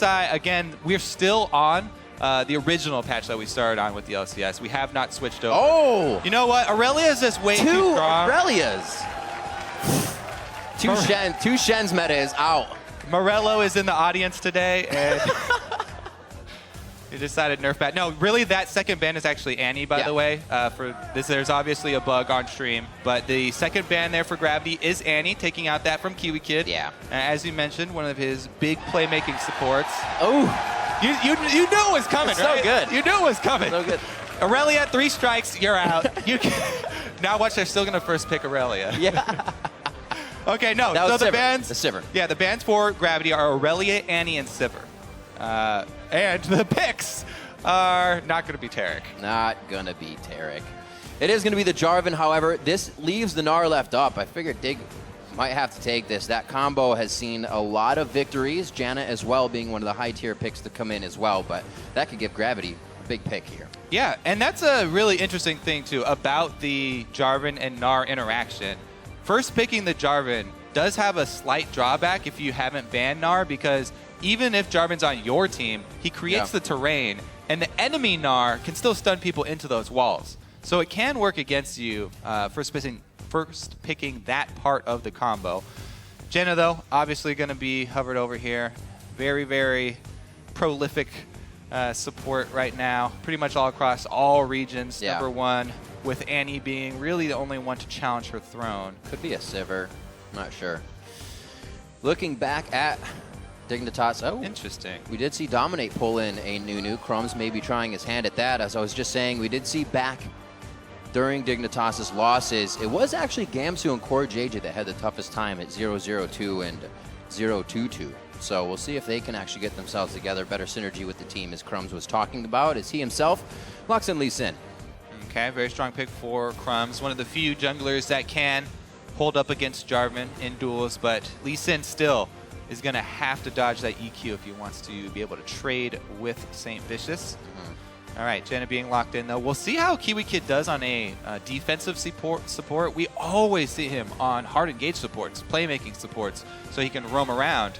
Again, we're still on the original patch that we started on with the LCS. We have not switched over. Oh! You know what? Aurelia's just way too Two strong. Aurelias. Two Shen's meta is out. Morello is in the audience today, and he decided nerf bat. No, really, that second ban is actually Annie, by the way. For this, there's obviously a bug on stream, but the second ban there for Gravity is Annie, taking out that from Kiwi Kid. Yeah. As you mentioned, one of his big playmaking supports. Oh! You knew it was coming, It's right? so good. You knew it was coming. So good. Aurelia, 3 strikes, you're out. Now watch, they're still going to first pick Aurelia. Yeah. Okay, no. That was so the Sivir. bans. The Sivir. Yeah, the bans for Gravity are Aurelia, Annie, and Sivir. And the picks are not going to be Tarek. Not going to be Tarek. It is going to be the Jarvan, however. This leaves the Gnar left up. I figured Dig might have to take this. That combo has seen a lot of victories. Janna as well being one of the high-tier picks to come in as well, but that could give Gravity a big pick here. Yeah, and that's a really interesting thing, too, about the Jarvan and Gnar interaction. First picking the Jarvan does have a slight drawback if you haven't banned Gnar, because even if Jarvan's on your team, he creates the terrain, and the enemy Gnar can still stun people into those walls. So it can work against you first picking that part of the combo. Janna, though, obviously going to be hovered over here. Very, very prolific support right now, pretty much all across all regions. Yeah. Number 1, with Annie being really the only one to challenge her throne. Could be a Sivir. Not sure. Looking back at Dignitas. Oh, interesting. We did see Dominate pull in a Nunu. Crumbs maybe trying his hand at that. As I was just saying, we did see back during Dignitas' losses, it was actually Gamsu and Core JJ that had the toughest time at 0-0-2 and 0-2-2. So we'll see if they can actually get themselves together. Better synergy with the team, as Crumbs was talking about, as he himself locks in Lee Sin. Okay, very strong pick for Crumbs. One of the few junglers that can hold up against Jarvan in duels, but Lee Sin still is going to have to dodge that EQ if he wants to be able to trade with St. Vicious. All right, Janna being locked in, though. We'll see how Kiwi Kid does on a defensive support. We always see him on hard engage supports, playmaking supports, so he can roam around.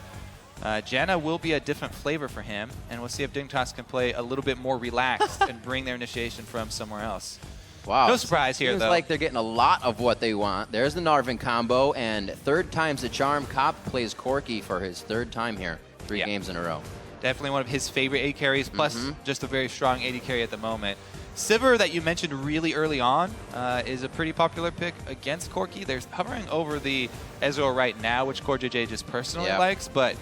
Janna will be a different flavor for him, and we'll see if Dignitas can play a little bit more relaxed and bring their initiation from somewhere else. Wow. No surprise here, Seems though. like they're getting a lot of what they want. There's the Narvin combo, and third time's the charm. Cop plays Corki for his third time here. 3 games in a row. Definitely one of his favorite AD carries, plus just a very strong AD carry at the moment. Sivir, that you mentioned really early on, is a pretty popular pick against Corki. They're hovering over the Ezreal right now, which Core JJ just personally likes, but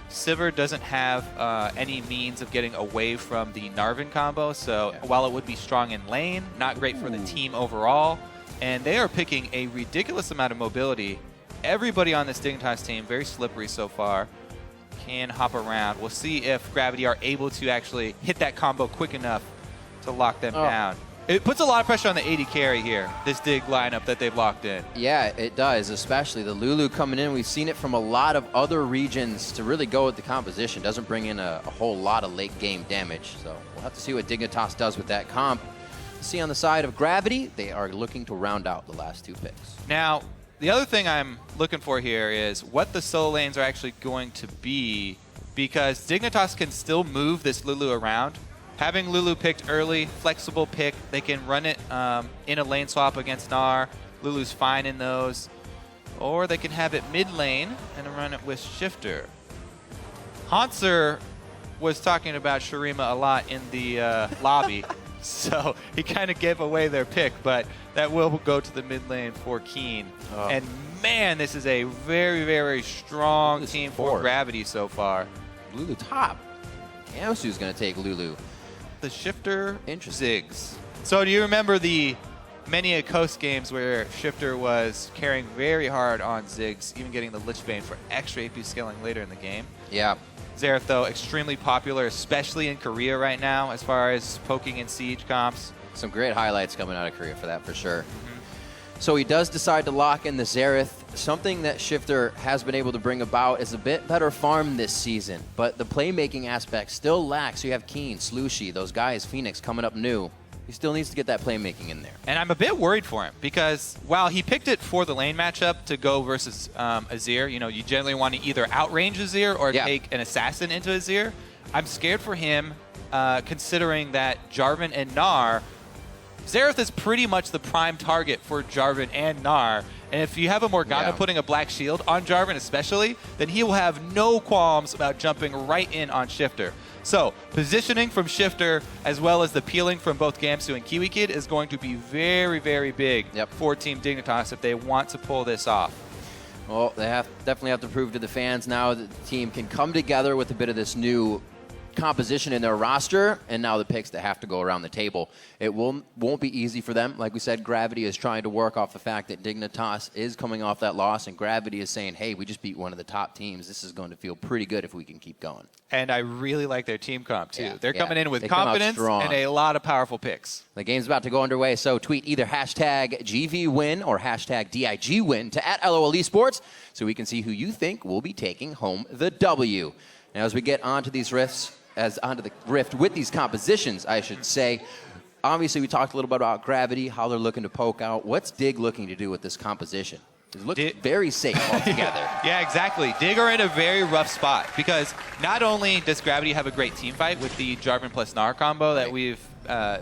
Sivir doesn't have any means of getting away from the Narvin combo, so while it would be strong in lane, not great for the team overall, and they are picking a ridiculous amount of mobility. Everybody on this Dignitas team, very slippery so far, can hop around. We'll see if Gravity are able to actually hit that combo quick enough to lock them down. It puts a lot of pressure on the AD carry here, this Dig lineup that they've locked in. Yeah, it does, especially the Lulu coming in. We've seen it from a lot of other regions to really go with the composition. Doesn't bring in a whole lot of late game damage. So we'll have to see what Dignitas does with that comp. See on the side of Gravity, they are looking to round out the last 2 picks. Now, the other thing I'm looking for here is what the solo lanes are actually going to be, because Dignitas can still move this Lulu around. Having Lulu picked early, flexible pick, they can run it in a lane swap against Gnar. Lulu's fine in those. Or they can have it mid lane and run it with Shifter. Hanser was talking about Shurima a lot in the lobby, so he kind of gave away their pick, but that will go to the mid lane for Keen. And man, this is a very, very strong team for Gravity so far. Lulu top. Gamsu's going to take Lulu. The Shifter Ziggs. So do you remember the many Coast games where Shifter was carrying very hard on Ziggs, even getting the Lich Bane for extra AP scaling later in the game? Yeah. Xerath, though, extremely popular, especially in Korea right now, as far as poking and siege comps. Some great highlights coming out of Korea for that, for sure. So he does decide to lock in the Xerath. Something that Shifter has been able to bring about is a bit better farm this season, but the playmaking aspect still lacks. You have Keen, Slushy, those guys, Phoenix coming up new. He still needs to get that playmaking in there. And I'm a bit worried for him because while he picked it for the lane matchup to go versus Azir, you generally want to either outrange Azir or take an assassin into Azir. I'm scared for him considering that Jarvan and Gnar, Xerath is pretty much the prime target for Jarvan and Gnar. And if you have a Morgana putting a black shield on Jarvan especially, then he will have no qualms about jumping right in on Shifter. So positioning from Shifter as well as the peeling from both Gamsu and KiwiKid is going to be very, very big for Team Dignitas if they want to pull this off. Well, they definitely have to prove to the fans now that the team can come together with a bit of this new composition in their roster, and now the picks that have to go around the table. It won't be easy for them. Like we said, Gravity is trying to work off the fact that Dignitas is coming off that loss, and Gravity is saying, hey, we just beat one of the top teams. This is going to feel pretty good if we can keep going. And I really like their team comp, too. They're coming in with confidence and a lot of powerful picks. The game's about to go underway, so tweet either hashtag GVWin or hashtag DIGWin to @LOL Esports so we can see who you think will be taking home the W. Now, as we get onto these rifts, onto the rift with these compositions, I should say. Obviously, we talked a little bit about Gravity, how they're looking to poke out. What's Dig looking to do with this composition? It looks very safe altogether. Yeah, exactly. Dig are in a very rough spot because not only does Gravity have a great team fight with the Jarvan plus Gnar combo that we've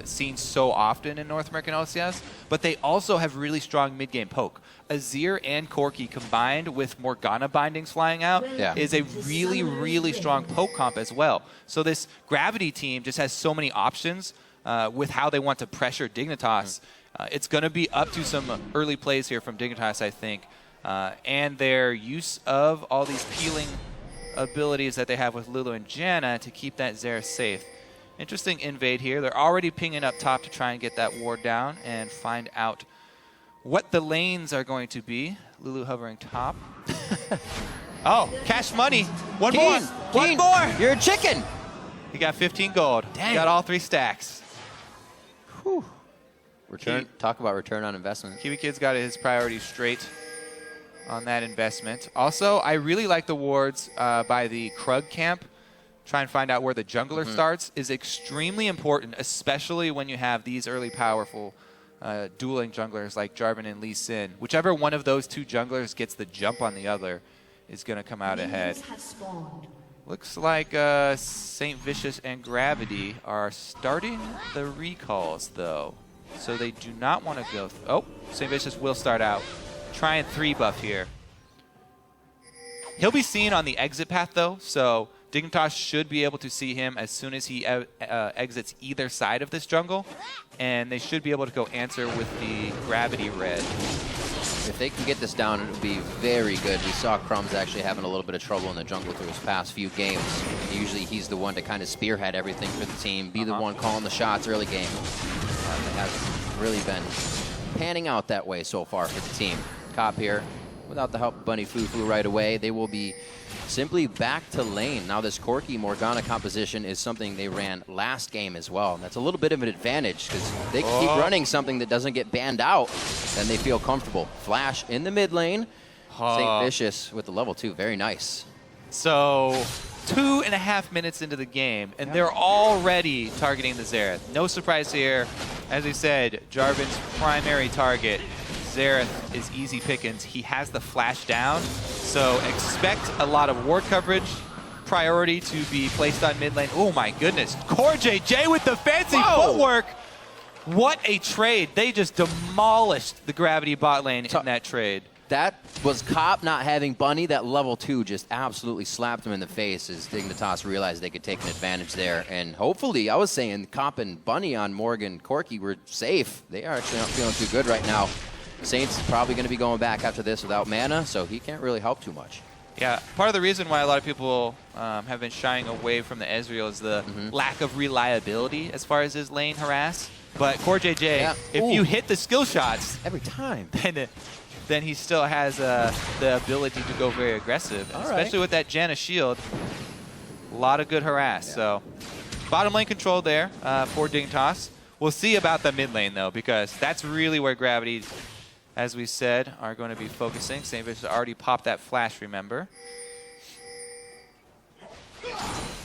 seen so often in North American LCS, but they also have really strong mid-game poke. Azir and Corki combined with Morgana bindings flying out is a really, really strong poke comp as well. So this Gravity team just has so many options with how they want to pressure Dignitas. It's going to be up to some early plays here from Dignitas, I think, and their use of all these peeling abilities that they have with Lulu and Janna to keep that Xerath safe. Interesting invade here. They're already pinging up top to try and get that ward down and find out what the lanes are going to be. Lulu hovering top. Oh, cash money. One more. You're a chicken. He got 15 gold. Dang. He got all 3 stacks. Whew. Talk about return on investment. KiwiKid's got his priorities straight on that investment. Also, I really like the wards by the Krug camp. Try and find out where the jungler starts is extremely important, especially when you have these early powerful dueling junglers like Jarvan and Lee Sin. Whichever one of those 2 junglers gets the jump on the other is going to come out ahead. Looks like St. Vicious and Gravity are starting the recalls, though. So they do not want to go... Oh, St. Vicious will start out. Try and 3 buff here. He'll be seen on the exit path, though, so Dignitas should be able to see him as soon as he exits either side of this jungle, and they should be able to go answer with the Gravity red. If they can get this down, it would be very good. We saw Crumbs actually having a little bit of trouble in the jungle through his past few games. Usually he's the one to kind of spearhead everything for the team, be the one calling the shots early game. It hasn't really been panning out that way so far for the team. Cop here, without the help of Bunny Fufu right away, they will be simply back to lane. Now this Corki Morgana composition is something they ran last game as well. And that's a little bit of an advantage because they can keep running something that doesn't get banned out, then they feel comfortable. Flash in the mid lane. St. Vicious with the level 2. Very nice. So 2.5 minutes into the game, and they're already targeting the Xerath. No surprise here. As we said, Jarvan's primary target, Xerath, is easy pickings. He has the flash down, so expect a lot of ward coverage. Priority to be placed on mid lane. Oh my goodness. CoreJJ with the fancy footwork. What a trade. They just demolished the Gravity bot lane in that trade. That was Cop not having Bunny. That level 2 just absolutely slapped him in the face as Dignitas realized they could take an advantage there. And hopefully, I was saying Cop and Bunny on Morgan Corki were safe. They are actually not feeling too good right now. Saints probably going to be going back after this without mana, so he can't really help too much. Yeah, part of the reason why a lot of people have been shying away from the Ezreal is the lack of reliability as far as his lane harass. But CoreJJ, if you hit the skill shots every time, then he still has the ability to go very aggressive, especially with that Janna shield. A lot of good harass. So bottom lane control there for Dignitas. We'll see about the mid lane, though, because that's really where Gravity, as we said, are going to be focusing. St. Vicious already popped that flash, remember.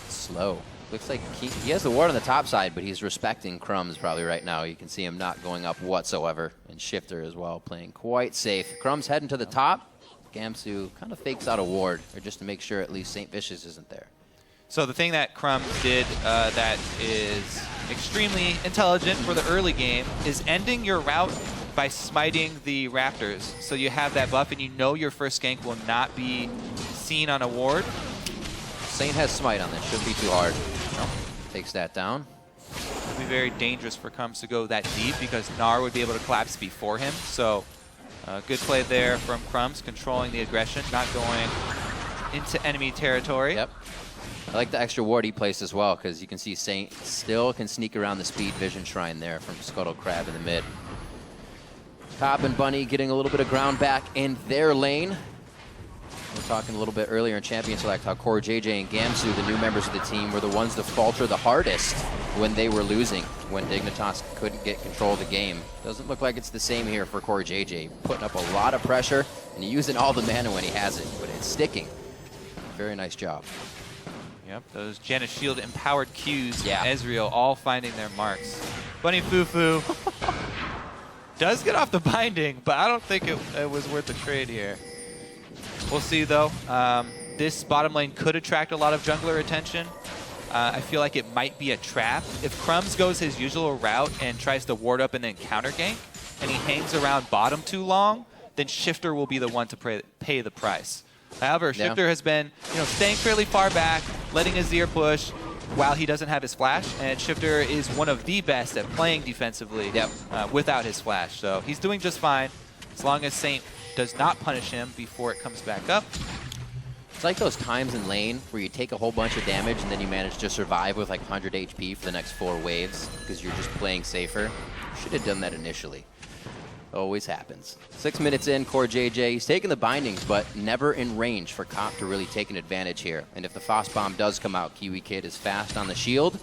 Slow. Looks like he has the ward on the top side, but he's respecting Crumbs probably right now. You can see him not going up whatsoever. And Shifter as well, playing quite safe. Crumbs heading to the top. Gamsu kind of fakes out a ward, or just to make sure at least St. Vicious isn't there. So the thing that Crumbs did that is extremely intelligent for the early game is ending your route by smiting the Raptors. So you have that buff and you know your first gank will not be seen on a ward. Saint has smite on this, shouldn't be too hard. Nope. Takes that down. It would be very dangerous for Crumbs to go that deep because Gnar would be able to collapse before him. So good play there from Crumbs, controlling the aggression, not going into enemy territory. Yep. I like the extra ward he placed as well, because you can see Saint still can sneak around the speed vision shrine there from Scuttle Crab in the mid. Top and Bunny getting a little bit of ground back in their lane. We were talking a little bit earlier in Champion Select how Core JJ and Gamsu, the new members of the team, were the ones to falter the hardest when they were losing, when Dignitas couldn't get control of the game. Doesn't look like it's the same here for Core JJ. Putting up a lot of pressure and using all the mana when he has it, but it's sticking. Very nice job. Yep, those Janus Shield empowered Qs, Yeah. Ezreal all finding their marks. Bunny Fufu does get off the binding, but I don't think it was worth the trade here. We'll see though. This bottom lane could attract a lot of jungler attention. I feel like it might be a trap. If Crumbs goes his usual route and tries to ward up and then counter gank, and he hangs around bottom too long, then Shifter will be the one to pay the price. However, Shifter has been staying fairly far back, letting Azir push while he doesn't have his flash, and Shifter is one of the best at playing defensively without his flash. So he's doing just fine as long as Saint does not punish him before it comes back up. It's like those times in lane where you take a whole bunch of damage and then you manage to survive with like 100 HP for the next 4 waves because you're just playing safer. You should have done that initially. Always happens. 6 minutes in, Core JJ, he's taking the bindings, but never in range for Cop to really take an advantage here. And if the Frost Bomb does come out, Kiwi Kid is fast on the shield.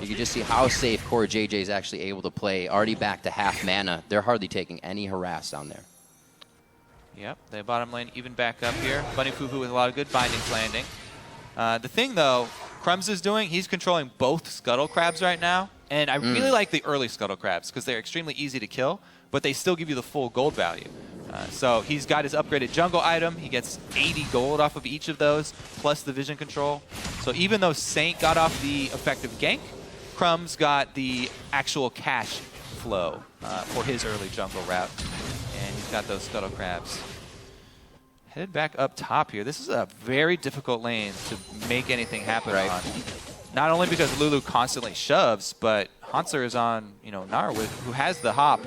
You can just see how safe Core JJ is actually able to play. Already back to half mana. They're hardly taking any harass down there. Yep, the bottom lane even back up here. Bunny Fufu with a lot of good bindings landing. The thing, though, Crumbs is doing, he's controlling both Scuttle Crabs right now. And I really like the early Scuttle Crabs because they're extremely easy to kill, but they still give you the full gold value. So he's got his upgraded jungle item. He gets 80 gold off of each of those, plus the vision control. So even though Saint got off the effective gank, Crumbs got the actual cash flow for his early jungle route. And he's got those Scuttle Crabs. Headed back up top here. This is a very difficult lane to make anything happen on. Not only because Lulu constantly shoves, but Hanser is on, Gnar, who has the hop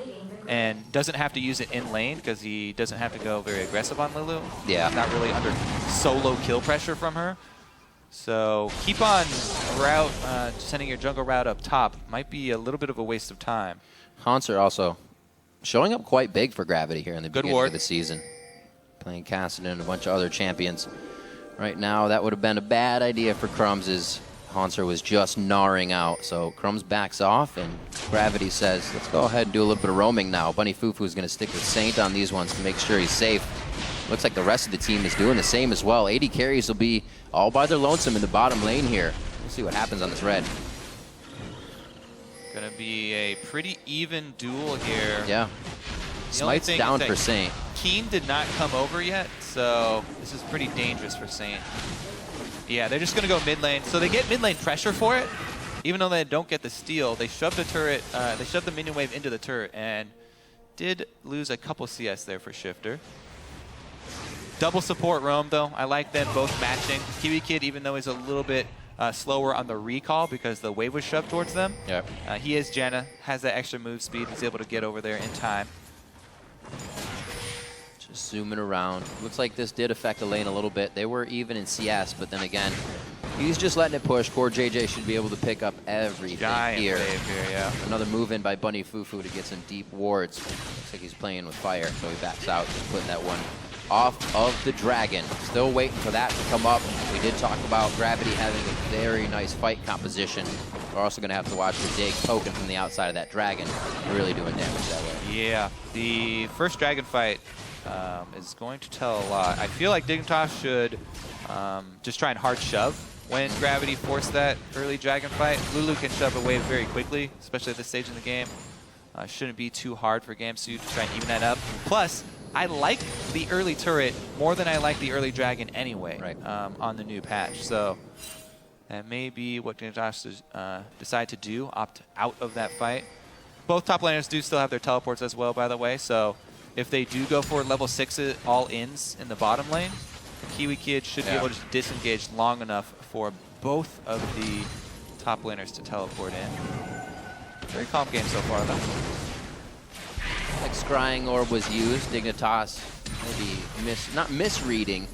and doesn't have to use it in lane because he doesn't have to go very aggressive on Lulu. Yeah. Not really under solo kill pressure from her. So keep on route, sending your jungle route up top. Might be a little bit of a waste of time. Hanser also showing up quite big for Gravity here in the beginning ward of the season. Playing Cassidy and a bunch of other champions. Right now, that would have been a bad idea for Crumbs as Hanser was just gnarring out. So Crumbs backs off and Gravity says, let's go ahead and do a little bit of roaming now. Bunny Fufu is going to stick with Saint on these ones to make sure he's safe. Looks like the rest of the team is doing the same as well. 80 carries will be all by their lonesome in the bottom lane here. We'll see what happens on this red. Gonna be a pretty even duel here. Yeah. Smite's down for Saint. Keen did not come over yet, so this is pretty dangerous for Saint. Yeah, they're just going to go mid lane. So they get mid lane pressure for it. Even though they don't get the steal, they shoved the turret, they shoved the minion wave into the turret and did lose a couple CS there for Shifter. Double support roam, though. I like them both matching. Kiwi Kid, even though he's a little bit slower on the recall because the wave was shoved towards them. Yep. He is Janna, has that extra move speed. He's able to get over there in time. Just zooming around. Looks like this did affect the lane a little bit. They were even in CS, but then again, he's just letting it push. Core JJ should be able to pick up everything Giant here. wave here, yeah. Another move in by Bunny Fufu to get some deep wards. Looks like he's playing with fire, so he backs out, just putting that one off of the dragon. Still waiting for that to come up. We did talk about Gravity having a very nice fight composition. We're also going to have to watch the dig poking from the outside of that dragon. Really doing damage that way. Yeah, the first dragon fight is going to tell a lot. I feel like Dignitas should just try and hard shove when Gravity forced that early Dragon fight. Lulu can shove a wave very quickly, especially at this stage in the game. Shouldn't be too hard for Gamsu to try and even that up. Plus, I like the early turret more than I like the early Dragon anyway on the new patch. So that may be what Dignitas decide to do, opt out of that fight. Both top laners do still have their teleports as well, by the way. So if they do go for level 6 all-ins in the bottom lane, Kiwi Kid should be able to disengage long enough for both of the top laners to teleport in. Very calm game so far, though. Like Scrying Orb was used, Dignitas maybe not misreading,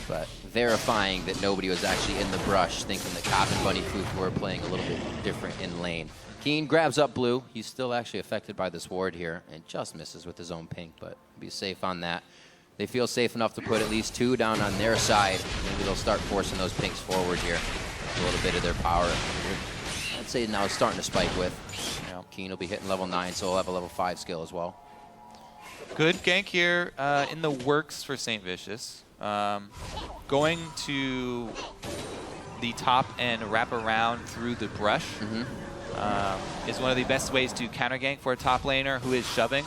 but verifying that nobody was actually in the brush, thinking that Cop and Bunny Fook were playing a little bit different in lane. Keen grabs up blue. He's still actually affected by this ward here and just misses with his own pink, but be safe on that. They feel safe enough to put at least 2 down on their side. Maybe they'll start forcing those pinks forward here. A little bit of their power. I'd say now it's starting to spike with. Keen will be hitting level 9, so he'll have a level 5 skill as well. Good gank here in the works for St. Vicious. Going to the top and wrap around through the brush is one of the best ways to counter gank for a top laner who is shoving.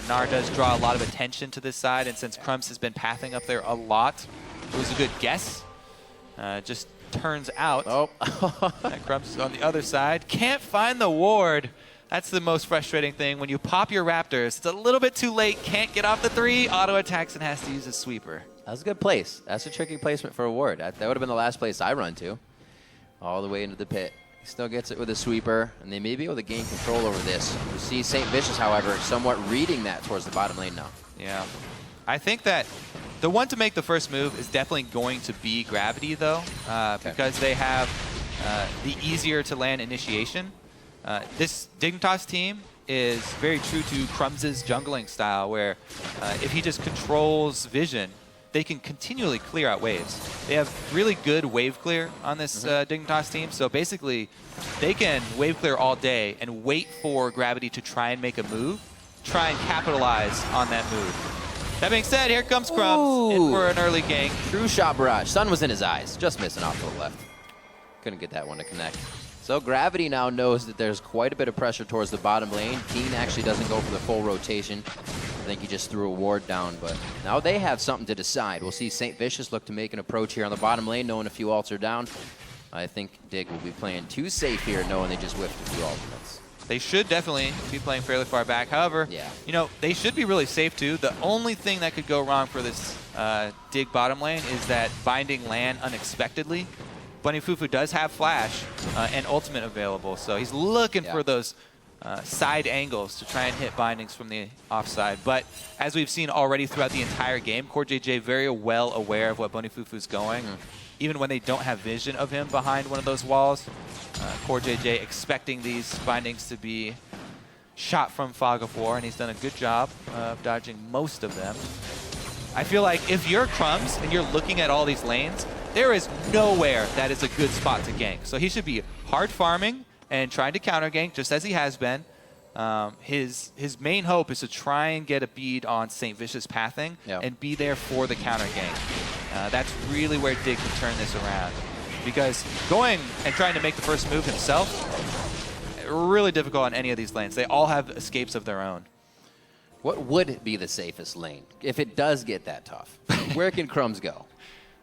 Gnar does draw a lot of attention to this side, and since Crumbs has been pathing up there a lot, it was a good guess. Just turns out that Crumbs is on the other side. Can't find the ward. That's the most frustrating thing. When you pop your Raptors, it's a little bit too late. Can't get off the 3. Auto attacks and has to use a sweeper. That's a good place. That's a tricky placement for a ward. That would have been the last place I run to. All the way into the pit. He still gets it with a sweeper, and they may be able to gain control over this. You see St. Vicious, however, somewhat reading that towards the bottom lane now. Yeah. I think that the one to make the first move is definitely going to be Gravity, though, because they have the easier to land initiation. This Dignitas team is very true to Crumbs' jungling style, where if he just controls vision, they can continually clear out waves. They have really good wave clear on this Dignitas team, so basically they can wave clear all day and wait for Gravity to try and make a move, try and capitalize on that move. That being said, here comes Crumbs in for an early gank. True shot barrage. Sun was in his eyes, just missing off to the left. Couldn't get that one to connect. So Gravity now knows that there's quite a bit of pressure towards the bottom lane. Keen actually doesn't go for the full rotation. I think he just threw a ward down, but now they have something to decide. We'll see St. Vicious look to make an approach here on the bottom lane, knowing a few ults are down. I think Dig will be playing too safe here, knowing they just whiffed a few ultimates. They should definitely be playing fairly far back. However, you know, they should be really safe too. The only thing that could go wrong for this Dig bottom lane is that binding land unexpectedly. Bunny Fufu does have flash and ultimate available, so he's looking for those side angles to try and hit bindings from the offside. But as we've seen already throughout the entire game, Core JJ very well aware of what Bunny Fufu's going. Even when they don't have vision of him behind one of those walls, Core JJ expecting these bindings to be shot from Fog of War, and he's done a good job of dodging most of them. I feel like if you're Crumbs and you're looking at all these lanes, there is nowhere that is a good spot to gank. So he should be hard farming and trying to counter gank just as he has been. His main hope is to try and get a bead on St. Vicious pathing and be there for the counter gank. That's really where Dig can turn this around. Because going and trying to make the first move himself, really difficult on any of these lanes. They all have escapes of their own. What would be the safest lane if it does get that tough? Where can Crumbs go?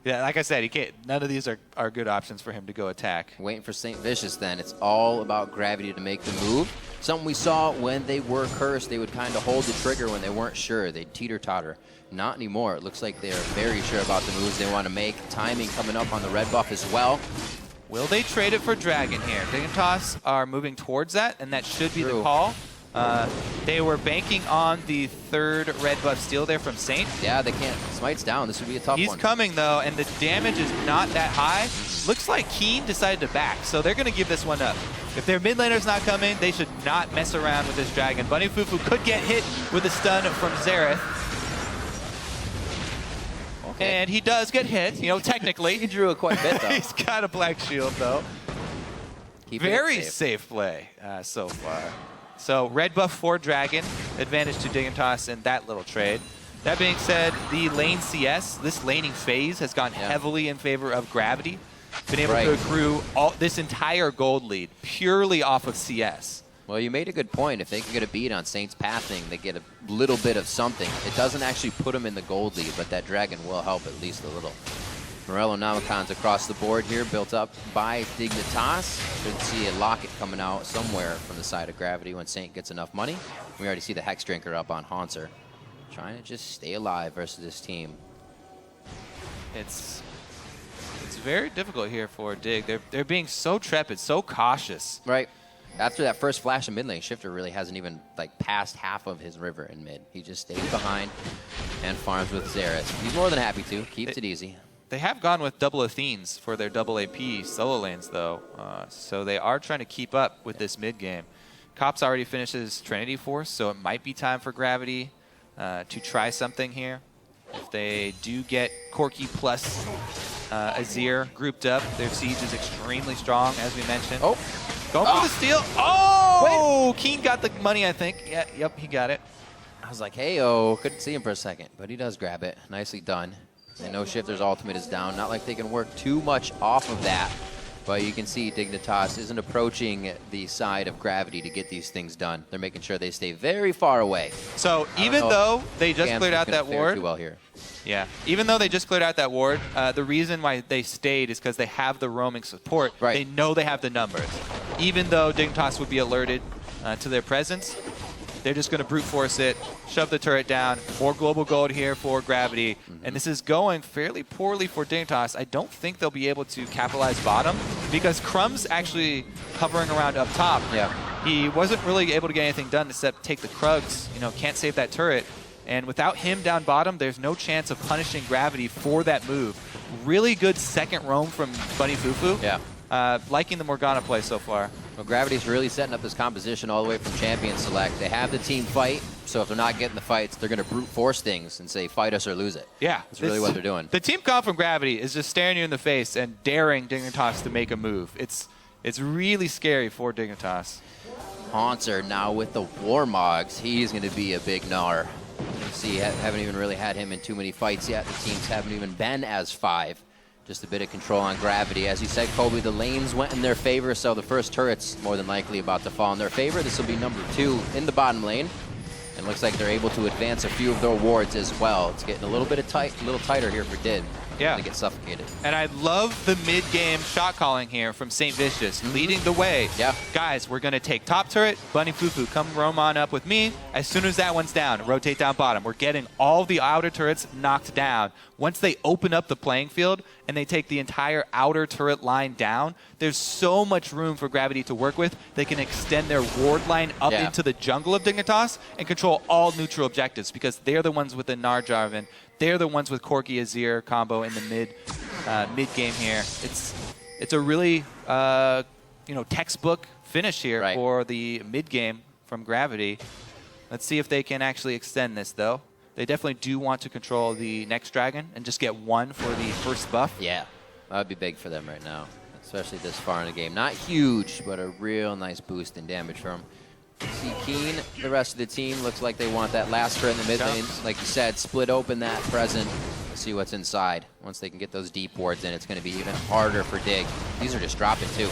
Yeah, like I said, he can't. None of these are good options for him to go attack. Waiting for St. Vicious then. It's all about Gravity to make the move. Something we saw when they were cursed, they would kind of hold the trigger when they weren't sure. They'd teeter-totter. Not anymore. It looks like they are very sure about the moves they want to make. Timing coming up on the red buff as well. Will they trade it for Dragon here? Dignitas are moving towards that, and that should be the call. They were banking on the third red buff steal there from Saint. Yeah, they can't. Smite's down. This would be a tough one. He's coming, though, and the damage is not that high. Looks like Keen decided to back, so they're going to give this one up. If their mid laner's not coming, they should not mess around with this Dragon. Bunny Fufu could get hit with a stun from Xerath. And he does get hit, you know, technically. He drew it quite a bit, though. He's got a black shield, though. Very safe play so far. So red buff for Dragon, advantage to Dignitas in that little trade. That being said, the lane CS, this laning phase has gone heavily in favor of Gravity. been able to accrue this entire gold lead purely off of CS. Well, you made a good point. If they can get a beat on Saints pathing, they get a little bit of something. It doesn't actually put them in the gold lead, but that dragon will help at least a little. Morello Namicons across the board here, built up by Dignitas. Should see a locket coming out somewhere from the side of Gravity when Saint gets enough money. We already see the Hex Drinker up on Haunter. Trying to just stay alive versus this team. It's very difficult here for Dig. They're being so trepid, so cautious. Right. After that first flash in mid lane, Shifter really hasn't even passed half of his river in mid. He just stays behind and farms with Xerath. He's more than happy to. Keeps it easy. They have gone with double Athenes for their double AP solo lanes, though. So they are trying to keep up with this mid game. Cops already finishes Trinity Force, so it might be time for Gravity to try something here. If they do get Corki plus Azir grouped up, their siege is extremely strong, as we mentioned. Oh. Going for the steal. Oh! Wait. Keen got the money, I think. Yeah, yep, he got it. I was like, hey-oh. Couldn't see him for a second, but he does grab it. Nicely done. I know Shifter's ultimate is down. Not like they can work too much off of that. But you can see Dignitas isn't approaching the side of Gravity to get these things done. They're making sure they stay very far away. So even though they just cleared out that ward, too well here. Yeah, even though they just cleared out that ward, the reason why they stayed is because they have the roaming support. Right. They know they have the numbers. Even though Dignitas would be alerted to their presence, they're just going to brute force it, shove the turret down. More global gold here for Gravity. And this is going fairly poorly for Dignitas. I don't think they'll be able to capitalize bottom because Crumb's actually hovering around up top. Yeah. He wasn't really able to get anything done except take the Krugs. You know, can't save that turret. And without him down bottom, there's no chance of punishing Gravity for that move. Really good second roam from Bunny Fufu. Yeah. Liking the Morgana play so far. Well, Gravity's really setting up this composition all the way from Champion Select. They have the team fight, so if they're not getting the fights, they're going to brute force things and say, fight us or lose it. Yeah. That's really what they're doing. The team comp from Gravity is just staring you in the face and daring Dignitas to make a move. It's really scary for Dignitas. Haunter now with the Warmogs. He's going to be a big gnar. You see, haven't even really had him in too many fights yet. The teams haven't even been as 5. Just a bit of control on Gravity. As you said, Kobe, the lanes went in their favor, so the first turret's more than likely about to fall in their favor. This will be number 2 in the bottom lane. And looks like they're able to advance a few of their wards as well. It's getting a little bit tighter here for Did. Yeah. They get suffocated. And I love the mid-game shot calling here from St. Vicious, leading the way. Yeah. Guys, we're going to take top turret. Bunny Fufu, come roam on up with me. As soon as that one's down, rotate down bottom. We're getting all the outer turrets knocked down. Once they open up the playing field and they take the entire outer turret line down, there's so much room for Gravity to work with. They can extend their ward line up into the jungle of Dignitas and control all neutral objectives because they're the ones with the Nar Jarvan. They're the ones with Corki Azir combo in the mid game here. It's a really textbook finish here for the mid game from Gravity. Let's see if they can actually extend this though. They definitely do want to control the next dragon and just get 1 for the first buff. Yeah, that would be big for them right now, especially this far in the game. Not huge, but a real nice boost in damage from them. See Keen, the rest of the team looks like they want that last turret in the mid lane. Like you said, split open that present. See what's inside. Once they can get those deep wards in, it's going to be even harder for Dig. These are just dropping too.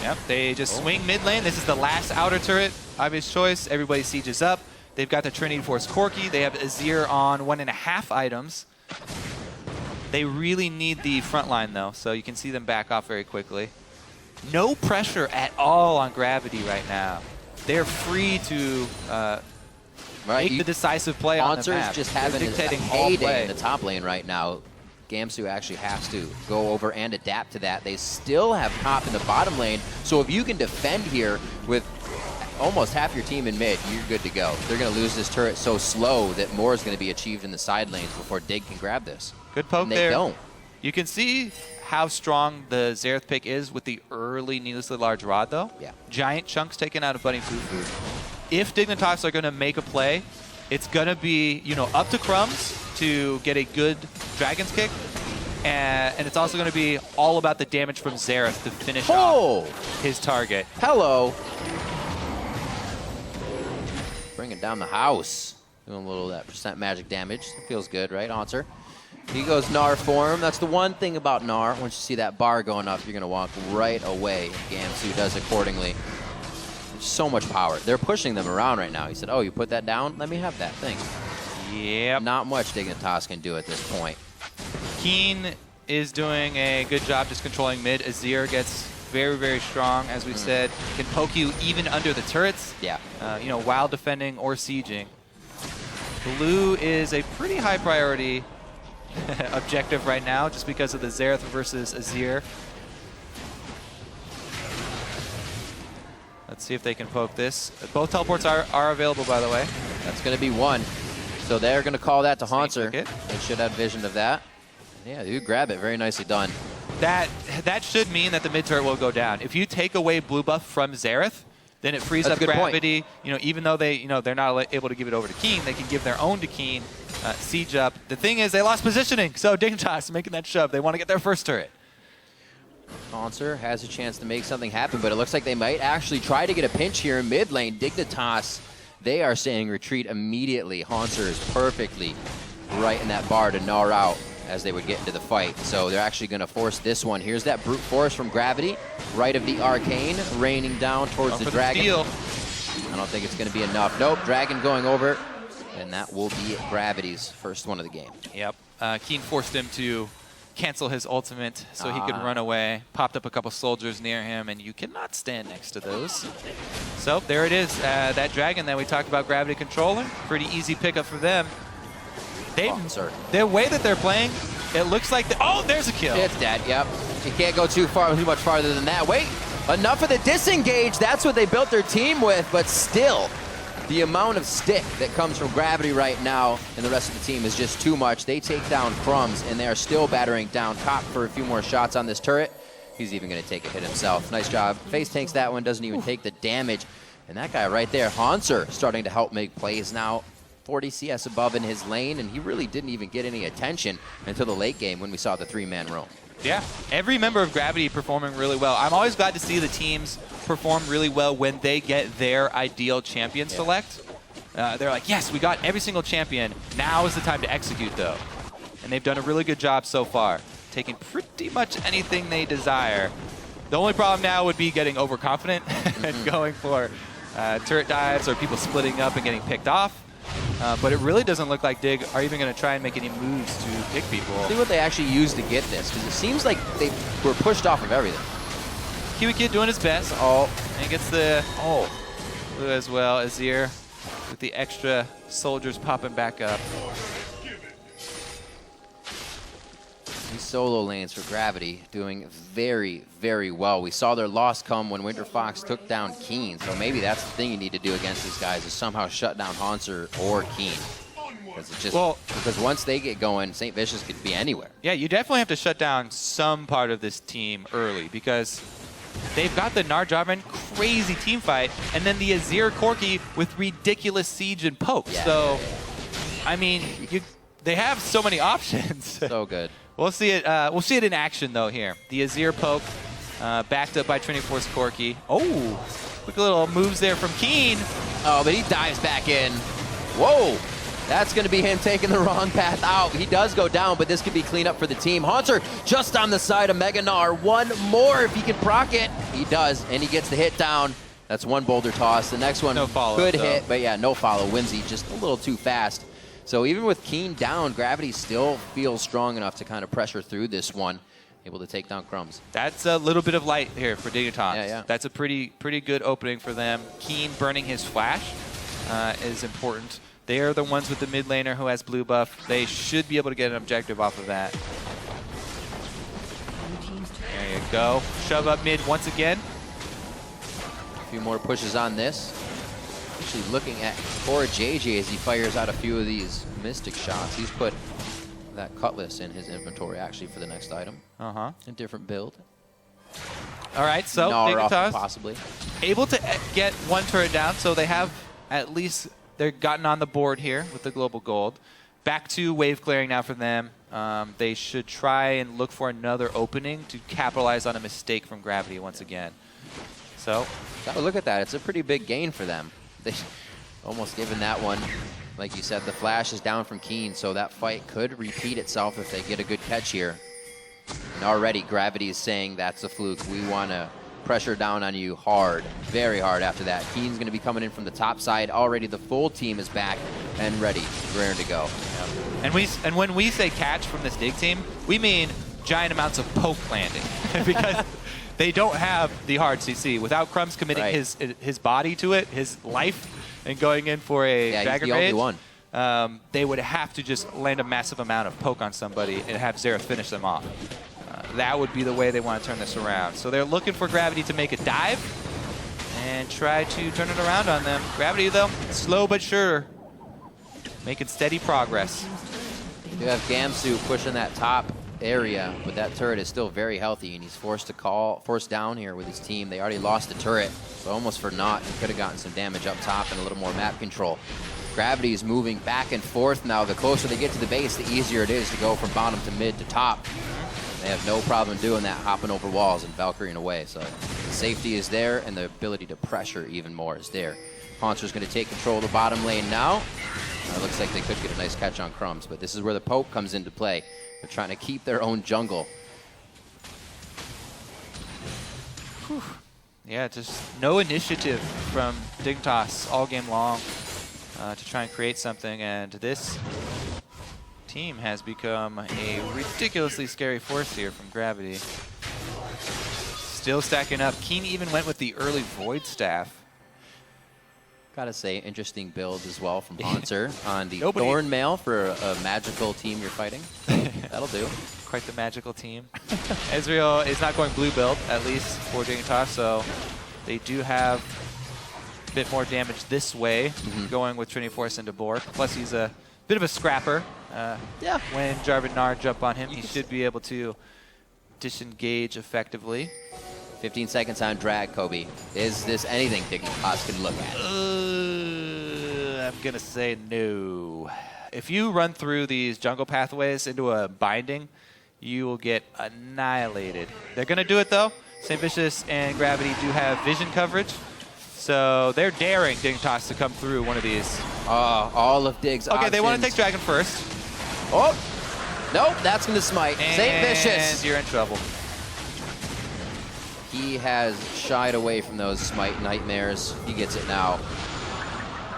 Yep, they just swing mid lane. This is the last outer turret. Obvious choice. Everybody sieges up. They've got the Trinity Force Corki. They have Azir on 1.5 items. They really need the front line though, so you can see them back off very quickly. No pressure at all on Gravity right now. They're free to make the decisive play on the map. Haunter's just having a heyday in the top lane right now. Gamsu actually has to go over and adapt to that. They still have Pop in the bottom lane, so if you can defend here with almost half your team in mid, you're good to go. They're going to lose this turret so slow that more is going to be achieved in the side lanes before Dig can grab this. Good poke and there. They don't. You can see how strong the Xerath pick is with the early needlessly large rod, though. Yeah. Giant chunks taken out of Bunny Fufu. If Dignitas are going to make a play, it's going to be, up to Crumbs to get a good Dragon's Kick. And it's also going to be all about the damage from Xerath to finish off his target. Hello. Bringing down the house. Doing a little of that percent magic damage. It feels good, right, Haunter? He goes Gnar form. That's the one thing about Gnar. Once you see that bar going up, you're going to walk right away. Gamsu does accordingly. There's so much power. They're pushing them around right now. He said, oh, you put that down? Let me have that thing. Yep. Not much Dignitas can do at this point. Keen is doing a good job just controlling mid. Azir gets very, very strong, as we said. Can poke you even under the turrets. Yeah. You know, while defending or sieging. Blue is a pretty high priority objective right now, just because of the Xerath versus Azir. Let's see if they can poke this. Both teleports are available, by the way. That's going to be one. So they're going to call that to Haunter. They should have vision of that. Yeah, you grab it. Very nicely done. That should mean that the mid turret will go down. If you take away blue buff from Xerath, then it frees up gravity. You know, even though they're not able to give it over to Keen, they can give their own to Keen, siege up. The thing is, they lost positioning, so Dignitas making that shove. They want to get their first turret. Haunter has a chance to make something happen, but it looks like they might actually try to get a pinch here in mid lane. Dignitas, they are saying retreat immediately. Haunter is perfectly right in that bar to gnaw out as they would get into the fight. So they're actually going to force this one. Here's that brute force from Gravity, right of the Arcane, raining down towards the Dragon. I don't think it's going to be enough. Nope, Dragon going over, and that will be Gravity's first one of the game. Yep. Keen forced him to cancel his ultimate so he could run away. Popped up a couple soldiers near him, and you cannot stand next to those. So there it is. That Dragon that we talked about Gravity controlling. Pretty easy pickup for them. The way that they're playing, it looks like oh, there's a kill. It's dead, yep. You can't go too much farther than that. Wait, enough of the disengage. That's what they built their team with, but still, the amount of stick that comes from Gravity right now and the rest of the team is just too much. They take down Crumbs, and they are still battering down top for a few more shots on this turret. He's even going to take a hit himself. Nice job. Face tanks that one, doesn't even take the damage. And that guy right there, Haunter, starting to help make plays now. 40 CS above in his lane, and he really didn't even get any attention until the late game when we saw the three-man roam. Yeah, every member of Gravity performing really well. I'm always glad to see the teams perform really well when they get their ideal champion select. They're like, yes, we got every single champion. Now is the time to execute, though. And they've done a really good job so far, taking pretty much anything they desire. The only problem now would be getting overconfident and going for turret dives or people splitting up and getting picked off. But it really doesn't look like Dig are even going to try and make any moves to pick people. See what they actually used to get this, because it seems like they were pushed off of everything. Kiwi Kid doing his best. Oh, and gets the blue as well. Azir with the extra soldiers popping back up. These solo lanes for Gravity doing very, very well. We saw their loss come when Winter Fox took down Keen, so maybe that's the thing you need to do against these guys is somehow shut down Haunter or Keen. Because once they get going, St. Vicious could be anywhere. Yeah, you definitely have to shut down some part of this team early because they've got the Gnar Jarvan crazy team fight, and then the Azir Corki with ridiculous siege and poke. Yeah, I mean, they have so many options. So good. We'll see it. We'll see it in action though here. The Azir poke, backed up by Trinity Force Corki. Oh, quick little moves there from Keen. Oh, but he dives back in. Whoa, that's going to be him taking the wrong path out. He does go down, but this could be clean up for the team. Haunter just on the side of Mega Gnar. One more if he can proc it. He does, and he gets the hit down. That's one boulder toss. The next one could hit, but yeah, no follow. Whimsy just a little too fast. So even with Keen down, Gravity still feels strong enough to kind of pressure through this one, able to take down Crumbs. That's a little bit of light here for Dignitas. Yeah. That's a pretty good opening for them. Keen burning his flash is important. They are the ones with the mid laner who has blue buff. They should be able to get an objective off of that. There you go. Shove up mid once again. A few more pushes on this. Actually looking at poor JJ as he fires out a few of these Mystic shots. He's put that Cutlass in his inventory actually for the next item. A different build. All right, so Dignitas possibly able to get one turret down, so they have at least they're gotten on the board here with the global gold. Back to wave clearing now for them. They should try and look for another opening to capitalize on a mistake from Gravity once again. So, look at that. It's a pretty big gain for them. They almost given that one Like you said, the flash is down from Keen, so that fight could repeat itself if they get a good catch here. And already Gravity is saying that's a fluke. We want to pressure down on you hard, very hard after that. Keen's going to be coming in from the top side. Already the full team is back and ready, raring to go. Yep. And when we say catch from this Dig team, we mean giant amounts of poke landing because they don't have the hard CC. Without Crumbs committing his body to it, his life, and going in for a Dragon Rage, they would have to just land a massive amount of poke on somebody and have Xerath finish them off. That would be the way they want to turn this around. So they're looking for Gravity to make a dive and try to turn it around on them. Gravity, though, slow but sure, making steady progress. You have Gamsu pushing that top area, but that turret is still very healthy, and he's forced down here with his team. They already lost the turret, so almost for naught. He could have gotten some damage up top and a little more map control. Gravity is moving back and forth now. The closer they get to the base, the easier it is to go from bottom to mid to top. They have no problem doing that, hopping over walls and Valkyrieing away. So the safety is there, and the ability to pressure even more is there. Haunter's going to take control of the bottom lane now. It looks like they could get a nice catch on Crumbs, but this is where the poke comes into play. They're trying to keep their own jungle. Whew. Yeah, just no initiative from Dignitas all game long to try and create something, and this team has become a ridiculously scary force here from Gravity. Still stacking up. Keen even went with the early Void Staff. Gotta say, interesting build as well from Haunter on the Thorn Mail for a magical team you're fighting. That'll do. Quite the magical team. Ezreal is not going blue build, at least for Dignitas, so they do have a bit more damage this way, going with Trinity Force into Bork. Plus, he's a bit of a scrapper. When Jarvan Nard jump on him, he should be able to disengage effectively. 15 seconds on drag, Kobe. Is this anything Dignitas can look at? I'm going to say no. If you run through these jungle pathways into a binding, you will get annihilated. They're going to do it, though. St. Vicious and Gravity do have vision coverage, so they're daring Dignitas to come through one of these. All of Dig's options. They want to take Dragon first. Oh, nope, that's going to smite. St. Vicious. And you're in trouble. He has shied away from those smite nightmares. He gets it now.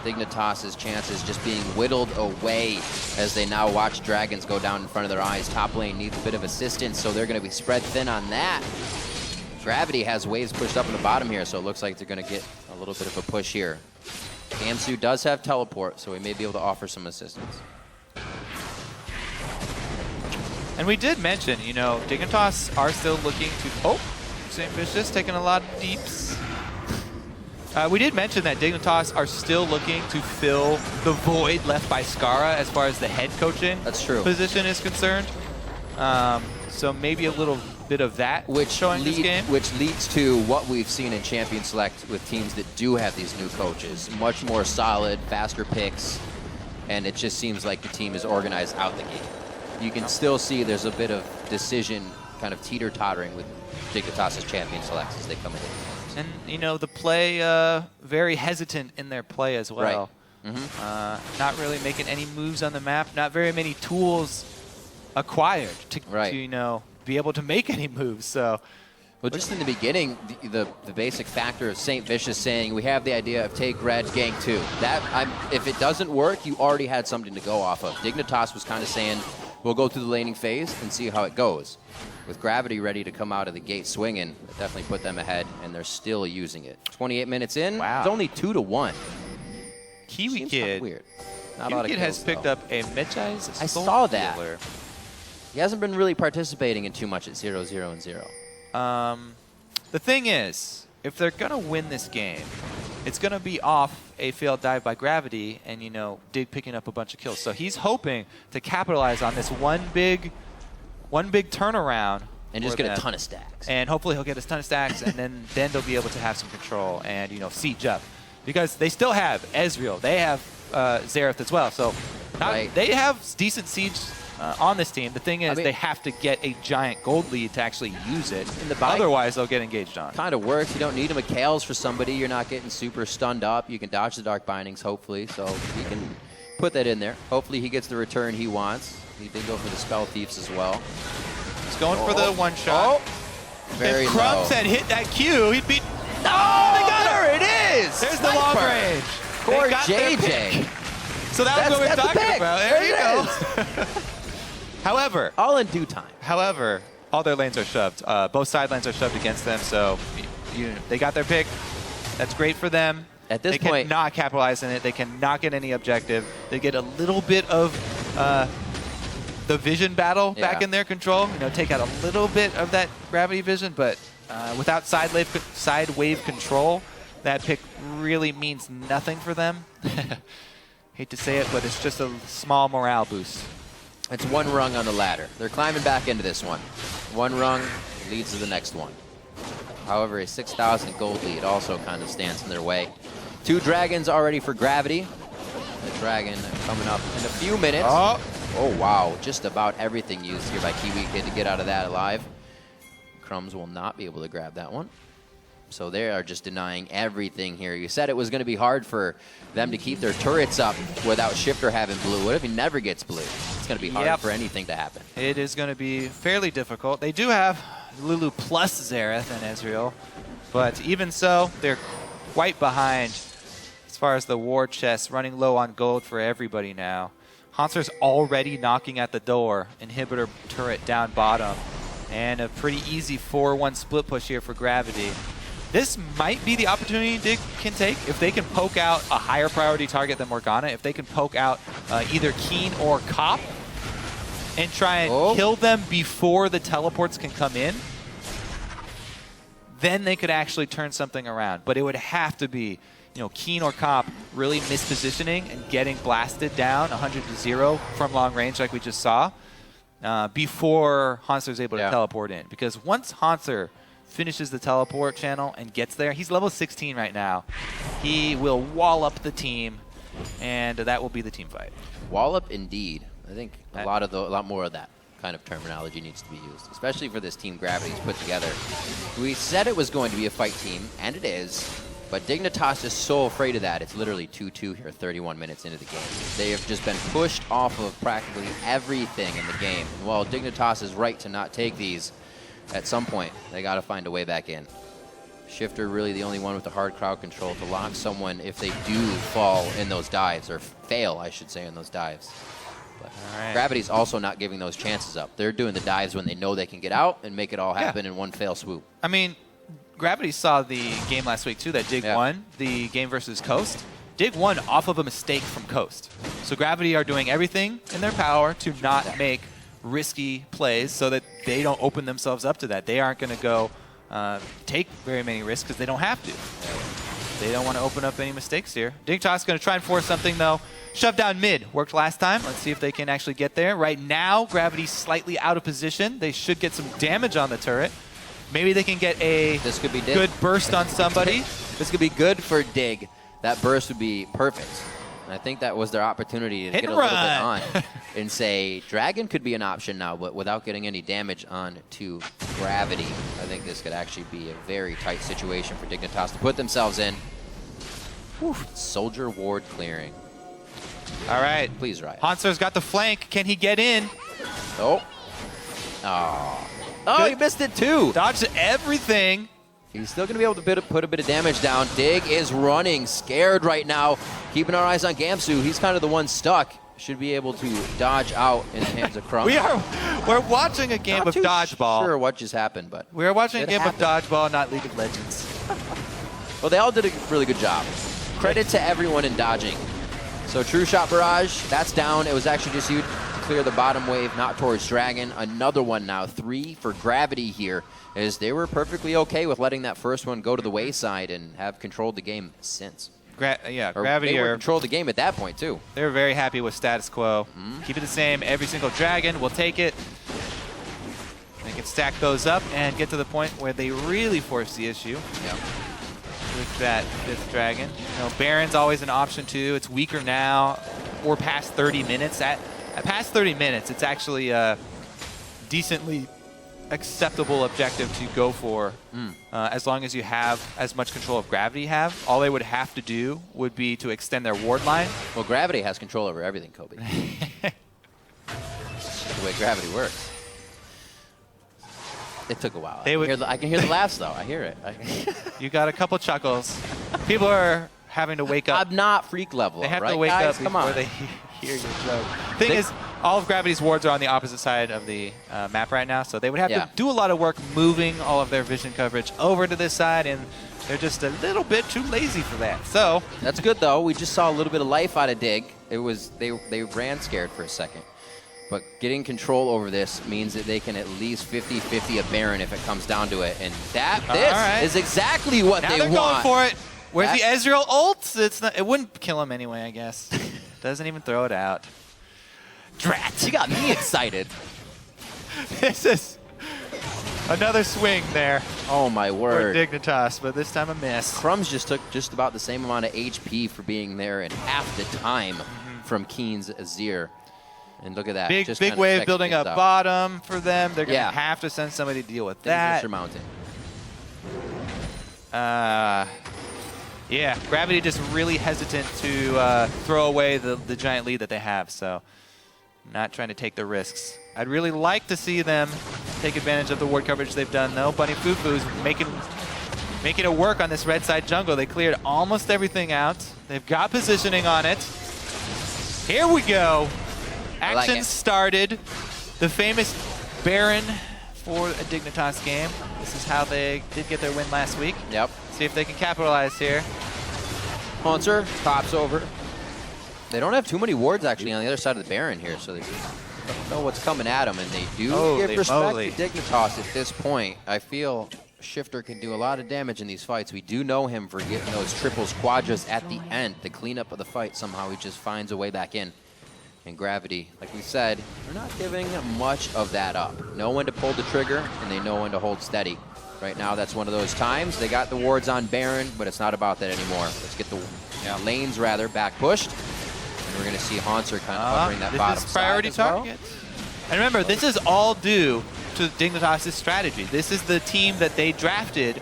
Dignitas' chances just being whittled away as they now watch dragons go down in front of their eyes. Top lane needs a bit of assistance, so they're going to be spread thin on that. Gravity has waves pushed up in the bottom here, so it looks like they're going to get a little bit of a push here. Gamsu does have teleport, so he may be able to offer some assistance. And we did mention, you know, Dignitas are still looking to... St. Vicious taking a lot of deeps. We did mention that Dignitas are still looking to fill the void left by Skara as far as the head coaching position is concerned. So maybe a little bit of that showing this game. Which leads to what we've seen in Champion Select with teams that do have these new coaches. Much more solid, faster picks, and it just seems like the team is organized out the gate. You can still see there's a bit of decision kind of teeter-tottering with Dignitas' Champion Selects as they come in. And, you know, the play, very hesitant in their play as well. Right. Not really making any moves on the map, not very many tools acquired to you know, be able to make any moves. So, well, just in the beginning, the basic factor of St. Vicious saying, we have the idea of take red, gank 2. If it doesn't work, you already had something to go off of. Dignitas was kind of saying, we'll go through the laning phase and see how it goes. With Gravity ready to come out of the gate swinging, it definitely put them ahead, and they're still using it. 28 minutes in, it's only 2-1. Kiwi Kid, weird. Kiwi Kid has picked up a mid-size I saw that. He hasn't been really participating in too much at 0-0 and 0. The thing is, if they're going to win this game, it's going to be off a failed dive by Gravity and, you know, Dig picking up a bunch of kills. So he's hoping to capitalize on this one big turnaround. And just get a ton of stacks. And hopefully he'll get a ton of stacks, and then they'll be able to have some control and, you know, siege up. Because they still have Ezreal. They have Xerath as well. So they have decent siege on this team. The thing is, they have to get a giant gold lead to actually use it. Otherwise, they'll get engaged on. Kind of works. You don't need a Mikhails for somebody. You're not getting super stunned up. You can dodge the Dark Bindings, hopefully. So you can put that in there. Hopefully he gets the return he wants. He did go for the Spell Thieves as well. He's going for the one shot. Very if Crumbs low. had hit that Q, he'd be... Oh, they got her! It is! There's the long range. Poor They got their JJ. pick. So that was what we were talking about. There you go. However, All in due time. all their lanes are shoved. Both side lanes are shoved against them, so they got their pick. That's great for them. At this they point, cannot capitalize on it. They cannot get any objective. They get a little bit of the vision battle back in their control. Take out a little bit of that gravity vision, but without side wave control, that pick really means nothing for them. Hate to say it, but it's just a small morale boost. it's one rung on the ladder. They're climbing back into this one. One rung leads to the next one. However, a 6,000 gold lead also kind of stands in their way. 2 dragons already for Gravity. The dragon coming up in a few minutes. Oh, wow. Just about everything used here by Kiwi Kid to get out of that alive. Crumbs will not be able to grab that one. So they are just denying everything here. You said it was going to be hard for them to keep their turrets up without Shifter having blue. What if he never gets blue? It's going to be hard for anything to happen. It is going to be fairly difficult. They do have Lulu plus Xerath and Ezreal, but even so, they're quite behind as far as the war chest, running low on gold for everybody now. Hanser's already knocking at the door. Inhibitor turret down bottom, and a pretty easy 4-1 split push here for Gravity. This might be the opportunity Dig can take if they can poke out a higher priority target than Morgana, if they can poke out either Keen or Cop and try and kill them before the teleports can come in. Then they could actually turn something around. But it would have to be, Keen or Cop really mispositioning and getting blasted down 100-0 from long range like we just saw before Hanser's able to teleport in. Because once Hanser finishes the teleport channel and gets there, he's level 16 right now. He will wall up the team, and that will be the team fight. Wall up indeed. I think a lot more of that kind of terminology needs to be used, especially for this Team Gravity's put together. We said it was going to be a fight team, and it is, but Dignitas is so afraid of that. It's literally 2-2 here, 31 minutes into the game. They have just been pushed off of practically everything in the game. And while Dignitas is right to not take these, at some point, they got to find a way back in. Shifter really the only one with the hard crowd control to lock someone if they do fall in those dives, or fail, I should say, in those dives. But Gravity's also not giving those chances up. They're doing the dives when they know they can get out and make it all happen in one fell swoop. I mean, Gravity saw the game last week, too, that Dig won, the game versus Coast. Dig won off of a mistake from Coast. So Gravity are doing everything in their power to not make risky plays so that they don't open themselves up to that. They aren't going to go take very many risks because they don't have to. They don't want to open up any mistakes here. Dignitas is going to try and force something, though. Shove down mid. Worked last time. Let's see if they can actually get there. Right now, Gravity's slightly out of position. They should get some damage on the turret. Maybe they can get a good burst on somebody. This could be good for Dig. That burst would be perfect. And I think that was their opportunity to get a little bit on and say, Dragon could be an option now, but without getting any damage on to Gravity. I think this could actually be a very tight situation for Dignitas to put themselves in. Whew. Soldier ward clearing. All right. Please, Riot. Hanser's got the flank. Can he get in? Oh, he missed it too. Dodged everything. He's still going to be able to put a bit of damage down. Dig is running, scared right now. Keeping our eyes on Gamsu. He's kind of the one stuck. Should be able to dodge out in the hands of Crumbs. We're watching a game of dodgeball. Not sure what just happened, but we're watching a game of dodgeball, not League of Legends. Well, they all did a really good job. Credit to everyone in dodging. So True Shot Barrage, that's down. It was actually just you to clear the bottom wave, not towards Dragon. Another one now, 3 for Gravity here, as they were perfectly okay with letting that first one go to the wayside and have controlled the game since. Gravity controlled the game at that point too. They're very happy with status quo. Keep it the same. Every single Dragon will take it. They can stack those up and get to the point where they really force the issue. With that 5th Dragon. Baron's always an option too. It's weaker now. We're past 30 minutes. At past 30 minutes, it's actually decently acceptable objective to go for as long as you have as much control of Gravity have. All they would have to do would be to extend their ward line. Well, Gravity has control over everything, Kobe. That's the way Gravity works. It took a while. I can hear the laughs, though. I hear it. You got a couple chuckles. People are having to wake up. I'm not freak level. They have right, to wake guys? up before they hear your joke. Thing is, all of Gravity's wards are on the opposite side of the map right now, so they would have to do a lot of work moving all of their vision coverage over to this side, and they're just a little bit too lazy for that. So that's good, though. We just saw a little bit of life out of Dig. It was they ran scared for a second. But getting control over this means that they can at least 50-50 a Baron if it comes down to it. And this is exactly what now they want. want. Going for it. Where's the Ezreal ult? It wouldn't kill him anyway, I guess. Doesn't even throw it out. Drat! You got me excited. This is another swing there. Oh, my word. For Dignitas, but this time a miss. Crumbs just took just about the same amount of HP for being there in half the time from Keen's Azir. And look at that. Big wave building up bottom for them. They're going to have to send somebody to deal with that. Surmounting. Yeah, Gravity just really hesitant to throw away the giant lead that they have, so not trying to take the risks. I'd really like to see them take advantage of the ward coverage they've done, though. Bunny Fufu's making it work on this red side jungle. They cleared almost everything out. They've got positioning on it. Here we go. Action started. The famous Baron for a Dignitas game. This is how they did get their win last week. Yep. See if they can capitalize here. Haunter pops over. They don't have too many wards actually on the other side of the Baron here, so they don't know what's coming at them, and they do give respect to Dignitas at this point. I feel Shifter can do a lot of damage in these fights. We do know him for getting those triples, quadras at the end. The cleanup of the fight, somehow he just finds a way back in. And Gravity, like we said, they're not giving much of that up. Know when to pull the trigger, and they know when to hold steady. Right now, that's one of those times. They got the wards on Baron, but it's not about that anymore. Let's get the lanes, rather, back pushed. And we're going to see Haunter kind of covering that bottom side. This is priority target. And remember, this is all due to Dignitas' strategy. This is the team that they drafted.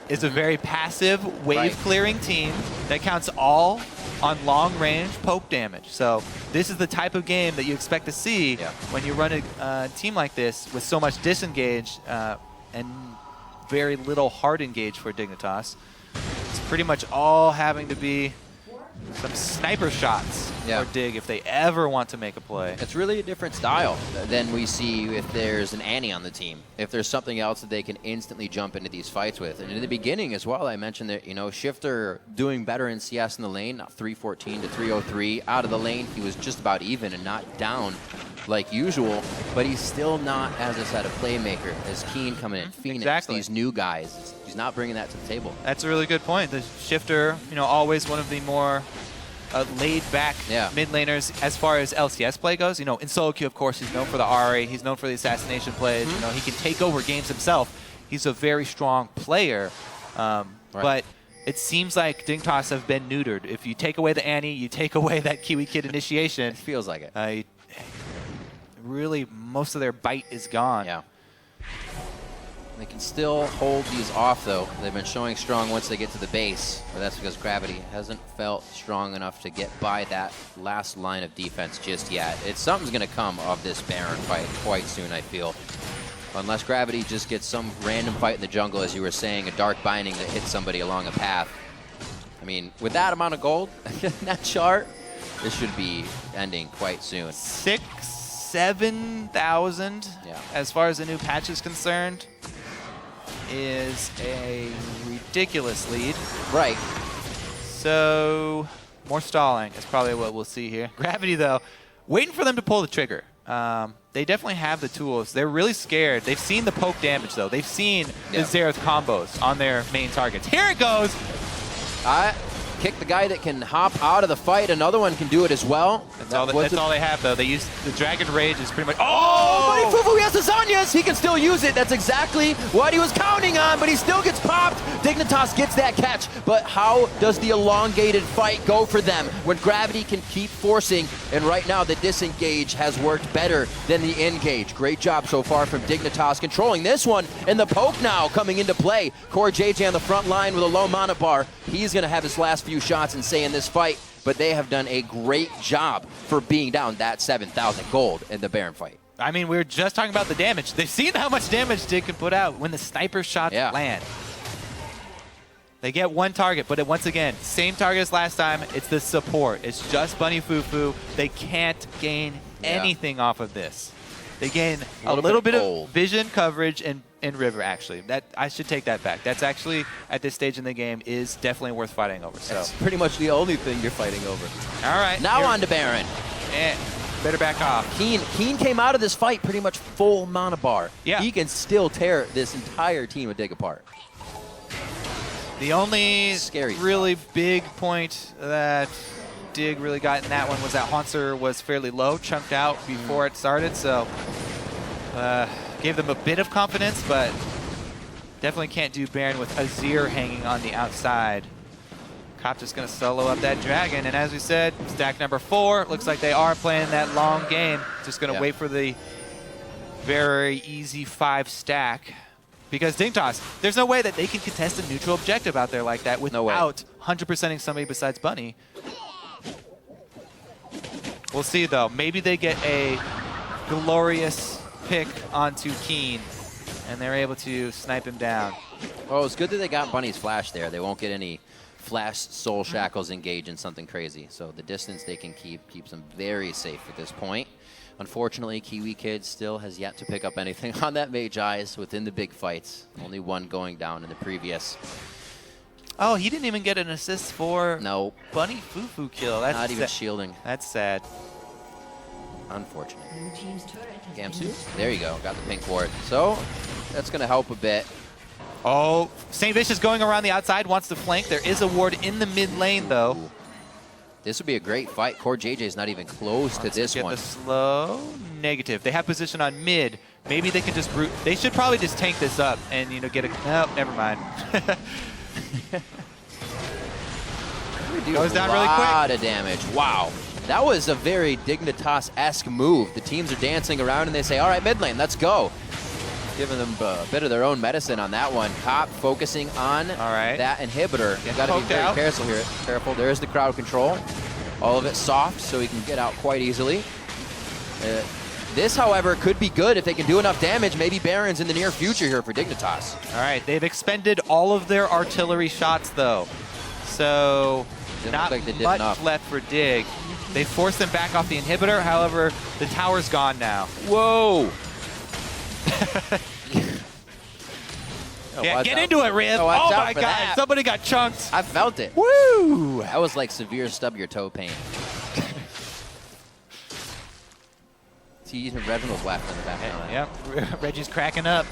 Is a very passive, wave-clearing team that counts all on long-range poke damage. So this is the type of game that you expect to see when you run a team like this with so much disengage and very little hard engage for Dignitas. It's pretty much all having to be some sniper shots for Dig if they ever want to make a play. It's really a different style than we see if there's an Annie on the team. If there's something else that they can instantly jump into these fights with. And in the beginning as well, I mentioned that, you know, Shifter doing better in CS in the lane, 314 to 303. Out of the lane, he was just about even and not down like usual, but he's still not, as I said, a playmaker. As Keen coming in, Phoenix, these new guys, he's not bringing that to the table. That's a really good point. The Shifter, you know, always one of the more laid-back mid laners as far as LCS play goes. You know, in solo queue, of course, he's known for the RA. He's known for the assassination plays. You know, he can take over games himself. He's a very strong player, but it seems like Dignitas have been neutered. If you take away the Annie, you take away that Kiwi Kid initiation. It feels like it. Really, most of their bite is gone. Yeah. They can still hold these off, though. They've been showing strong once they get to the base, but that's because Gravity hasn't felt strong enough to get by that last line of defense just yet. Something's going to come of this Baron fight quite soon, I feel. Unless Gravity just gets some random fight in the jungle, as you were saying, a dark binding that hits somebody along a path. I mean, with that amount of gold in that chart, this should be ending quite soon. 7,000 as far as the new patch is concerned is a ridiculous lead. Right. So more stalling is probably what we'll see here. Gravity, though, waiting for them to pull the trigger. They definitely have the tools. They're really scared. They've seen the poke damage, though. They've seen the Xerath combos on their main targets. Here it goes. kick the guy that can hop out of the fight. Another one can do it as well. That's all they have, though. They use the Dragon Rage is pretty much. Oh, Buddy Fufu, he has lasagnas. He can still use it. That's exactly what he was counting on, but he still gets popped. Dignitas gets that catch, but how does the elongated fight go for them when Gravity can keep forcing? And right now, the disengage has worked better than the engage. Great job so far from Dignitas controlling this one, and the poke now coming into play. Core JJ on the front line with a low mana bar. He's going to have his last few shots and say in this fight, but they have done a great job for being down that 7,000 gold in the Baron fight. I mean, we were just talking about the damage. They've seen how much damage Dig can put out when the sniper shots land. They get one target, but once again, same target as last time. It's the support. It's just Bunny Fufu. They can't gain anything off of this. They gain a little bit of vision coverage and River, actually. That I should take that back. That's actually, at this stage in the game, is definitely worth fighting over. So. That's pretty much the only thing you're fighting over. All right. Now on to Baron. Better back off. Keen came out of this fight pretty much full mana bar. Yeah. He can still tear this entire team of Dig apart. The only Scary really big point that Dig really got in that one was that Haunter was fairly low, chunked out before it started, so gave them a bit of confidence, but definitely can't do Baron with Azir hanging on the outside. Cop just going to solo up that dragon, and as we said, stack number 4, looks like they are playing that long game. Just going to wait for the very easy 5 stack. Because Dignitas, there's no way that they can contest a neutral objective out there like that without 100%ing somebody besides Bunny. We'll see, though. Maybe they get a glorious pick onto Keen, and they're able to snipe him down. Well, it's good that they got Bunny's flash there. They won't get any flash soul shackles engaged in something crazy. So the distance they can keeps them very safe at this point. Unfortunately, Kiwi Kid still has yet to pick up anything on that Mage Eyes within the big fights. Only one going down in the previous. Oh, he didn't even get an assist for Bunny Fufu kill. That's not even shielding. That's sad. Unfortunate. Gamsu, there you go. Got the pink ward. So that's going to help a bit. Oh, St. Vicious going around the outside, wants to flank. There is a ward in the mid lane, though. Ooh. This would be a great fight. Core JJ is not even close to this one. The slow negative. They have position on mid. Maybe they can just they should probably just tank this up and get a. No, never mind. Goes down really quick. A lot of damage. Wow. That was a very Dignitas-esque move. The teams are dancing around and they say, all right, mid lane, let's go. Giving them a bit of their own medicine on that one. Cop focusing on that inhibitor. You've got to be very careful here. Careful. There is the crowd control. All of it soft, so he can get out quite easily. This, however, could be good if they can do enough damage. Maybe Baron's in the near future here for Dignitas. All right, they've expended all of their artillery shots, though. So not much left for Dig. They forced them back off the inhibitor. However, the tower's gone now. Whoa. Yeah, get into it, Riv. Oh my God, somebody got chunked. I felt it. Woo! That was like severe stub your toe pain. He's in Reginald's laughing in the background. Yep, Reggie's cracking up.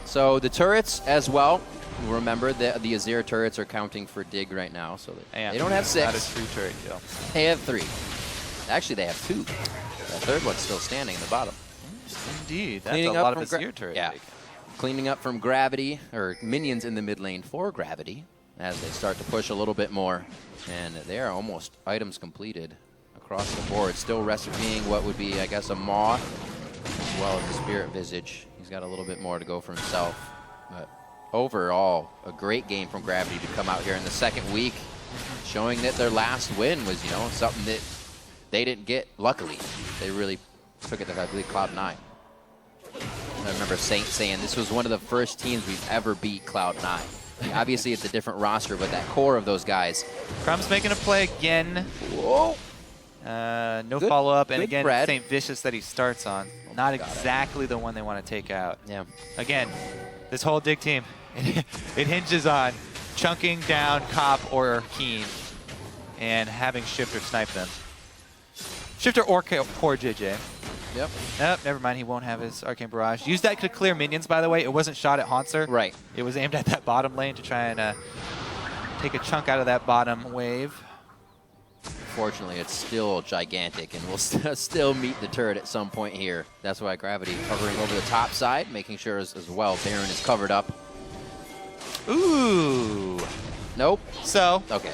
So the turrets as well. Remember, the Azir turrets are counting for Dig right now, so they don't have 6. Not a true turret deal. They have 3. Actually, they have 2. The third one's still standing in the bottom. Indeed, that's a lot of Azir turret. Yeah. Cleaning up from Gravity, or minions in the mid lane for Gravity, as they start to push a little bit more. And they are almost items completed across the board. Still recipeing what would be, I guess, a Maw, as well as the Spirit Visage. He's got a little bit more to go for himself. But overall, a great game from Gravity to come out here in the second week, showing that their last win was, something that they didn't get, luckily. They really took it to, I believe, Cloud9. I remember Saint saying this was one of the first teams we've ever beat Cloud9. Obviously, it's a different roster, but that core of those guys. Crumb's making a play again. Whoa. No follow-up, and again, Brad. St. Vicious that he starts on. Not exactly the one they want to take out. Yeah. Again, this whole Dig team, it hinges on chunking down Cop or Keen and having Shifter snipe them. Shifter or Core JJ. Yep. Nope, never mind. He won't have his Arcane Barrage. Use that to clear minions, by the way. It wasn't shot at Haunter. Right. It was aimed at that bottom lane to try and take a chunk out of that bottom wave. Fortunately, it's still gigantic and will still meet the turret at some point here. That's why Gravity covering over the top side, making sure as well Baron is covered up. Ooh. Nope. So, okay.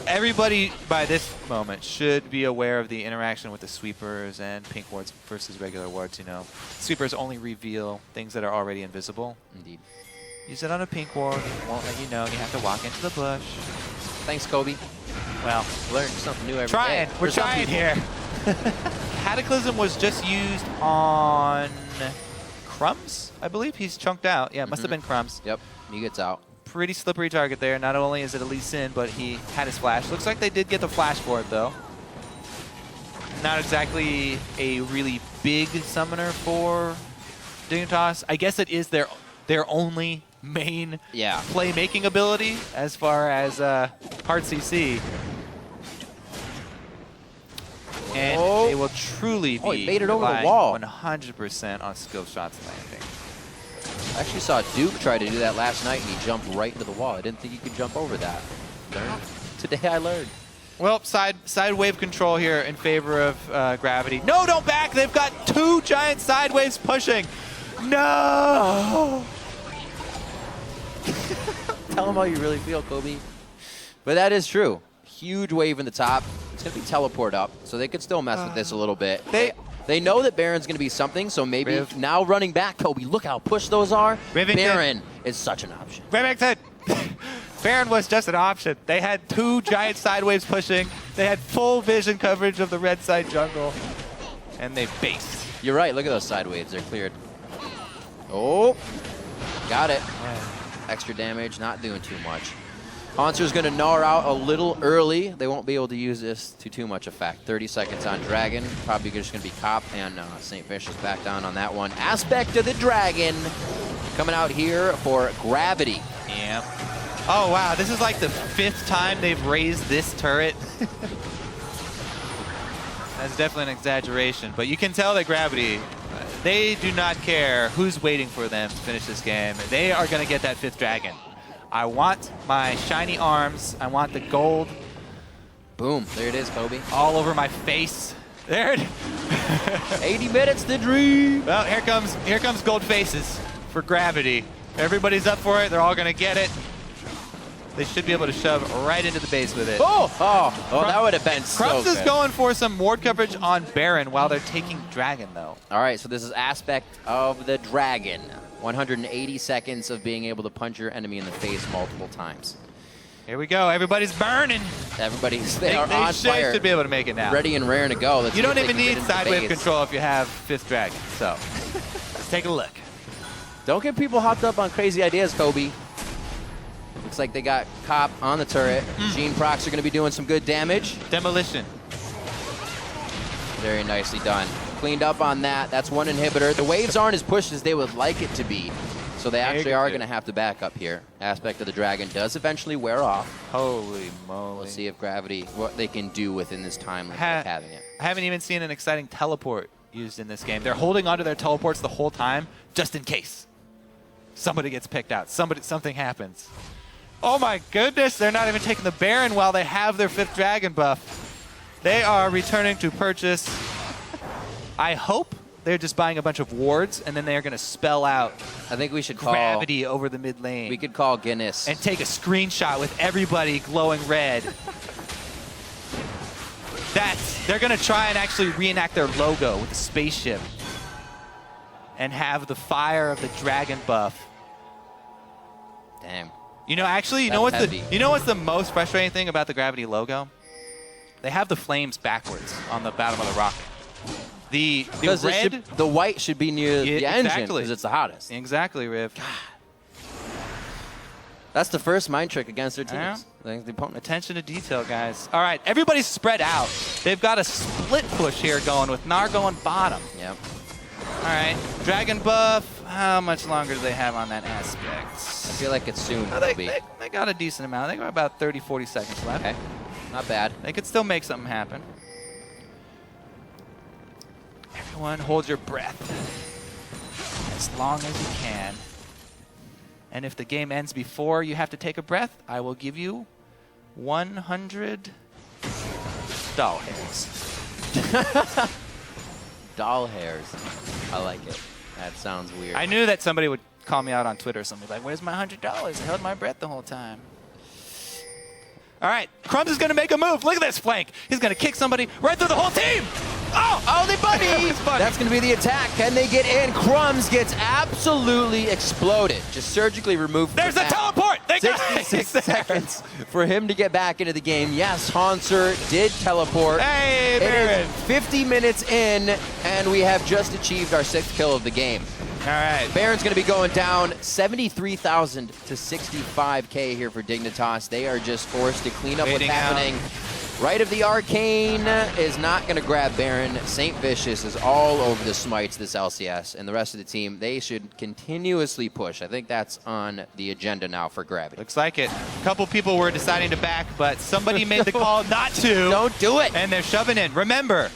Everybody by this moment should be aware of the interaction with the sweepers and pink wards versus regular wards. You know, sweepers only reveal things that are already invisible. Indeed. Use it on a pink ward, won't let you know, and you have to walk into the bush. Thanks, Kobe. Well, Learn something new every day. We're trying here. Cataclysm was just used on Crumbs, I believe. He's chunked out. Yeah, it must have been Crumbs. Yep, he gets out. Pretty slippery target there. Not only is it a Lee Sin, but he had his flash. Looks like they did get the flash for it, though. Not exactly a really big summoner for Dignitas. I guess it is their only main playmaking ability as far as hard CC. And they will truly be made it over the wall. 100% on skill shots landing. I actually saw Duke try to do that last night, and he jumped right into the wall. I didn't think you could jump over that. Today I learned. Well, side wave control here in favor of Gravity. No, don't back! They've got 2 giant side waves pushing. No! Tell them how you really feel, Kobe. But that is true. Huge wave in the top. It's going to be teleport up, so they could still mess with this a little bit. They know that Baron's going to be something, so maybe now running back, Kobe, look how push those are. Baron is such an option. Remington! Baron was just an option. They had 2 giant side waves pushing. They had full vision coverage of the red side jungle, and they based. You're right. Look at those side waves. They're cleared. Oh, got it. Extra damage, not doing too much. Haunter's going to gnaw out a little early. They won't be able to use this to too much effect. 30 seconds on Dragon. Probably just going to be Cop, and St. Vicious back down on that one. Aspect of the Dragon coming out here for Gravity. Yeah. Oh, wow. This is like the 5th time they've raised this turret. That's definitely an exaggeration, but you can tell that Gravity, they do not care who's waiting for them to finish this game. They are going to get that 5th Dragon. I want my shiny arms. I want the gold. Boom. There it is, Kobe. All over my face. There it 80 minutes to dream. Well, here comes gold faces for Gravity. Everybody's up for it. They're all going to get it. They should be able to shove right into the base with it. That would have been so Crumbs is good. going for some ward coverage on Baron while they're taking Dragon, though. All right, so this is Aspect of the Dragon. 180 seconds of being able to punch your enemy in the face multiple times. Here we go. Everybody's burning. They are on fire. Should be able to make it now. Ready and raring to go. You don't even need side wave control if you have 5th Dragon. So let's take a look. Don't get people hopped up on crazy ideas, Kobe. Looks like they got Cop on the turret. Gene procs are going to be doing some good damage. Demolition. Very nicely done. Cleaned up on that. That's 1 inhibitor. The waves aren't as pushed as they would like it to be. So they actually are going to have to back up here. Aspect of the Dragon does eventually wear off. Holy moly. We'll see if Gravity, what they can do within this time limit of having it. I haven't even seen an exciting teleport used in this game. They're holding onto their teleports the whole time, just in case somebody gets picked out. Something happens. Oh my goodness, they're not even taking the Baron while they have their 5th Dragon buff. They are returning to purchase. I hope they're just buying a bunch of wards, and then they're going to spell out I think we should call Gravity over the mid lane. We could call Guinness. And take a screenshot with everybody glowing red. They're going to try and actually reenact their logo with the spaceship and have the fire of the Dragon buff. Damn. You know, actually, you know what's the most frustrating thing about the Gravity logo? They have the flames backwards on the bottom of the rocket. The red, the white should be near the engine because it's the hottest. Exactly, Riv. That's the first mind trick against their teams. The opponent. Attention to detail, guys. All right, everybody's spread out. They've got a split push here going with Gnar going bottom. Yep. All right, Dragon buff. How much longer do they have on that aspect? I feel like it's soon. They got a decent amount. They got about 30, 40 seconds left. Okay, not bad. They could still make something happen. Everyone hold your breath as long as you can. And if the game ends before you have to take a breath, I will give you 100 doll hairs. Doll hairs. I like it. That sounds weird. I knew that somebody would call me out on Twitter or something like, where's my $100? I held my breath the whole time. All right, Crumbs is going to make a move. Look at this flank. He's going to kick somebody right through the whole team. Oh, they buddy. That's going to be the attack. Can they get in? Crumbs gets absolutely exploded. Just surgically removed. There's a teleport. They 66 seconds for him to get back into the game. Yes, Hanser did teleport. Hey, Baron. It is 50 minutes in, and we have just achieved our 6th kill of the game. All right. Baron's going to be going down 73,000 to 65K here for Dignitas. They are just forced to clean up what's happening. Right of the Arcane is not going to grab Baron. St. Vicious is all over the smites this LCS, and the rest of the team, they should continuously push. I think that's on the agenda now for Gravity. Looks like it. A couple people were deciding to back, but somebody made the call not to. Don't do it. And they're shoving in. Remember,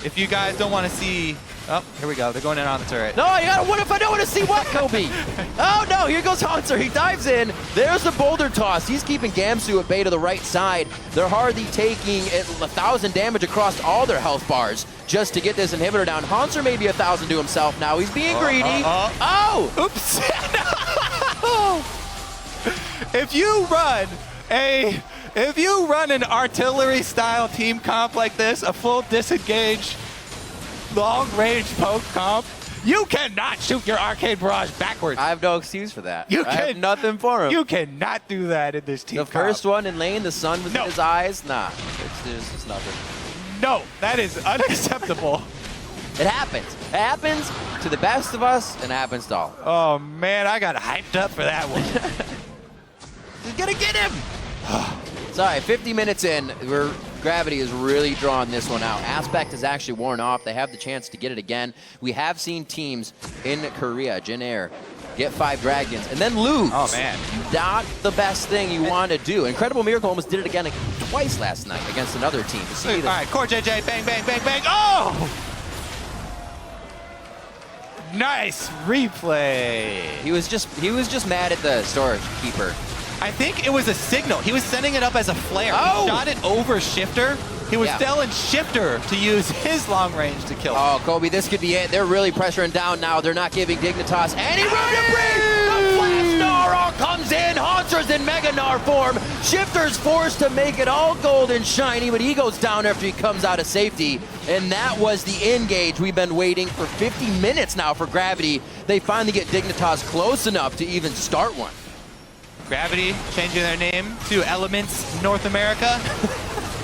if you guys don't want to see... Oh, here we go. They're going in on the turret. No, what if I don't want to see what, Kobe? Oh, no, here goes Hanser. He dives in. There's the boulder toss. He's keeping Gamsu at bay to the right side. They're hardly taking 1,000 damage across all their health bars just to get this inhibitor down. Hanser may be 1,000 to himself now. He's being greedy. Oh! Oops. No! If you run an artillery-style team comp like this, a full disengage, long-range poke comp, you cannot shoot your Arcade Barrage backwards. I have no excuse for that. I have nothing for him. You cannot do that in this team The first one in lane, the sun was in his eyes. Nah, it's just nothing. No, that is unacceptable. It happens. It happens to the best of us, and it happens to all. Oh, man, I got hyped up for that one. He's going to get him. Sorry, 50 minutes in, Gravity is really drawing this one out. Aspect is actually worn off. They have the chance to get it again. We have seen teams in Korea, Jin Air, get 5 dragons and then lose. Oh, man. Not the best thing you want to do. Incredible Miracle almost did it again twice last night against another team. All right, Core JJ, bang, bang, bang, bang. Oh! Nice replay. He was just mad at the storage keeper. I think it was a signal. He was sending it up as a flare. Oh! He shot it over Shifter. He was telling Shifter to use his long range to kill him. Oh, Kobe, this could be it. They're really pressuring down now. They're not giving Dignitas any room to breathe. The Flash Gnar comes in. Hanser's in Mega Gnar form. Shifter's forced to make it all gold and shiny, but he goes down after he comes out of safety. And that was the engage. We've been waiting for 50 minutes now for Gravity. They finally get Dignitas close enough to even start one. Gravity changing their name to Elements North America.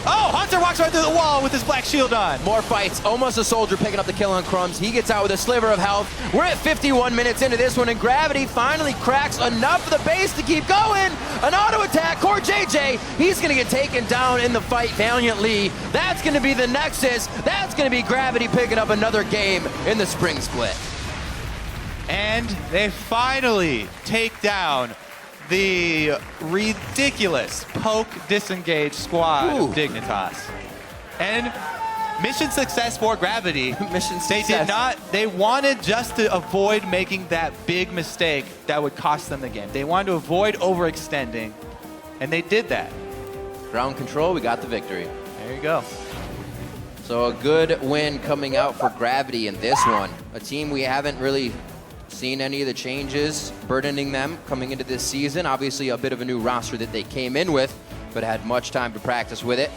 Oh, Hanser walks right through the wall with his black shield on. More fights. Almost a soldier picking up the kill on Crumbs. He gets out with a sliver of health. We're at 51 minutes into this one, and Gravity finally cracks enough of the base to keep going. An auto attack. Core JJ, he's going to get taken down in the fight valiantly. That's going to be the Nexus. That's going to be Gravity picking up another game in the spring split. And they finally take down the ridiculous poke disengage squad of Dignitas. And mission success for Gravity. Mission success. They wanted just to avoid making that big mistake that would cost them the game. They wanted to avoid overextending, and they did that. Ground control, we got the victory. There you go. So a good win coming out for Gravity in this one. A team we haven't really seen any of the changes burdening them coming into this season. Obviously a bit of a new roster that they came in with, but had much time to practice with it.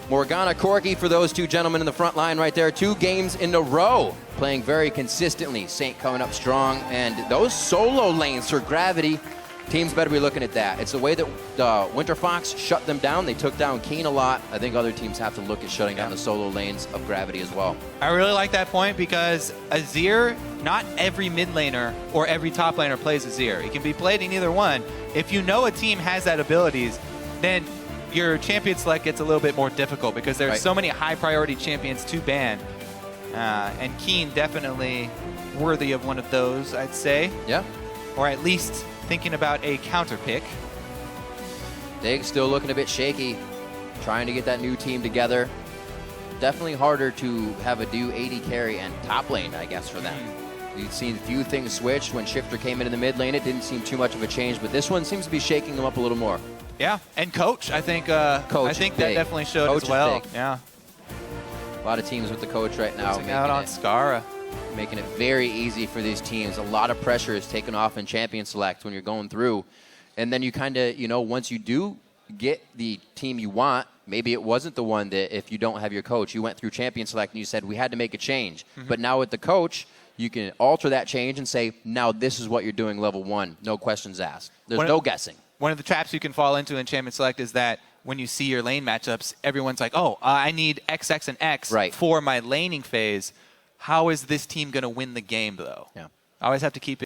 Morgana, Corky for those two gentlemen in the front line right there. 2 games in a row, playing very consistently. Saint coming up strong, and those solo lanes for Gravity, teams better be looking at that. It's the way that Winter Fox shut them down. They took down Keen a lot. I think other teams have to look at shutting down the solo lanes of Gravity as well. I really like that point because Azir, not every mid laner or every top laner plays Azir. It can be played in either one. If you know a team has that abilities, then your champion select gets a little bit more difficult because there's so many high priority champions to ban. And Keen definitely worthy of one of those, I'd say. Yeah. Or at least thinking about a counter pick. Dig still looking a bit shaky, trying to get that new team together. Definitely harder to have a do 80 carry and top lane, I guess, for them. We've seen a few things switch. When Shifter came into the mid lane, it didn't seem too much of a change, but this one seems to be shaking him up a little more. Yeah, and coach, I think Coach that big. definitely showed Coach as well. is big. Yeah. A lot of teams with the coach right now, Losing out on Skara. making it very easy for these teams. A lot of pressure is taken off in Champion Select when you're going through. And then you kind of, once you do get the team you want, maybe it wasn't the one that if you don't have your coach, you went through Champion Select and you said, we had to make a change. But now with the coach, you can alter that change and say, now this is what you're doing level 1. No questions asked. There's no guessing. One of the traps you can fall into in Champion Select is that when you see your lane matchups, everyone's like, oh, I need X, X, and X for my laning phase. How is this team going to win the game, though? Yeah. I always have to keep it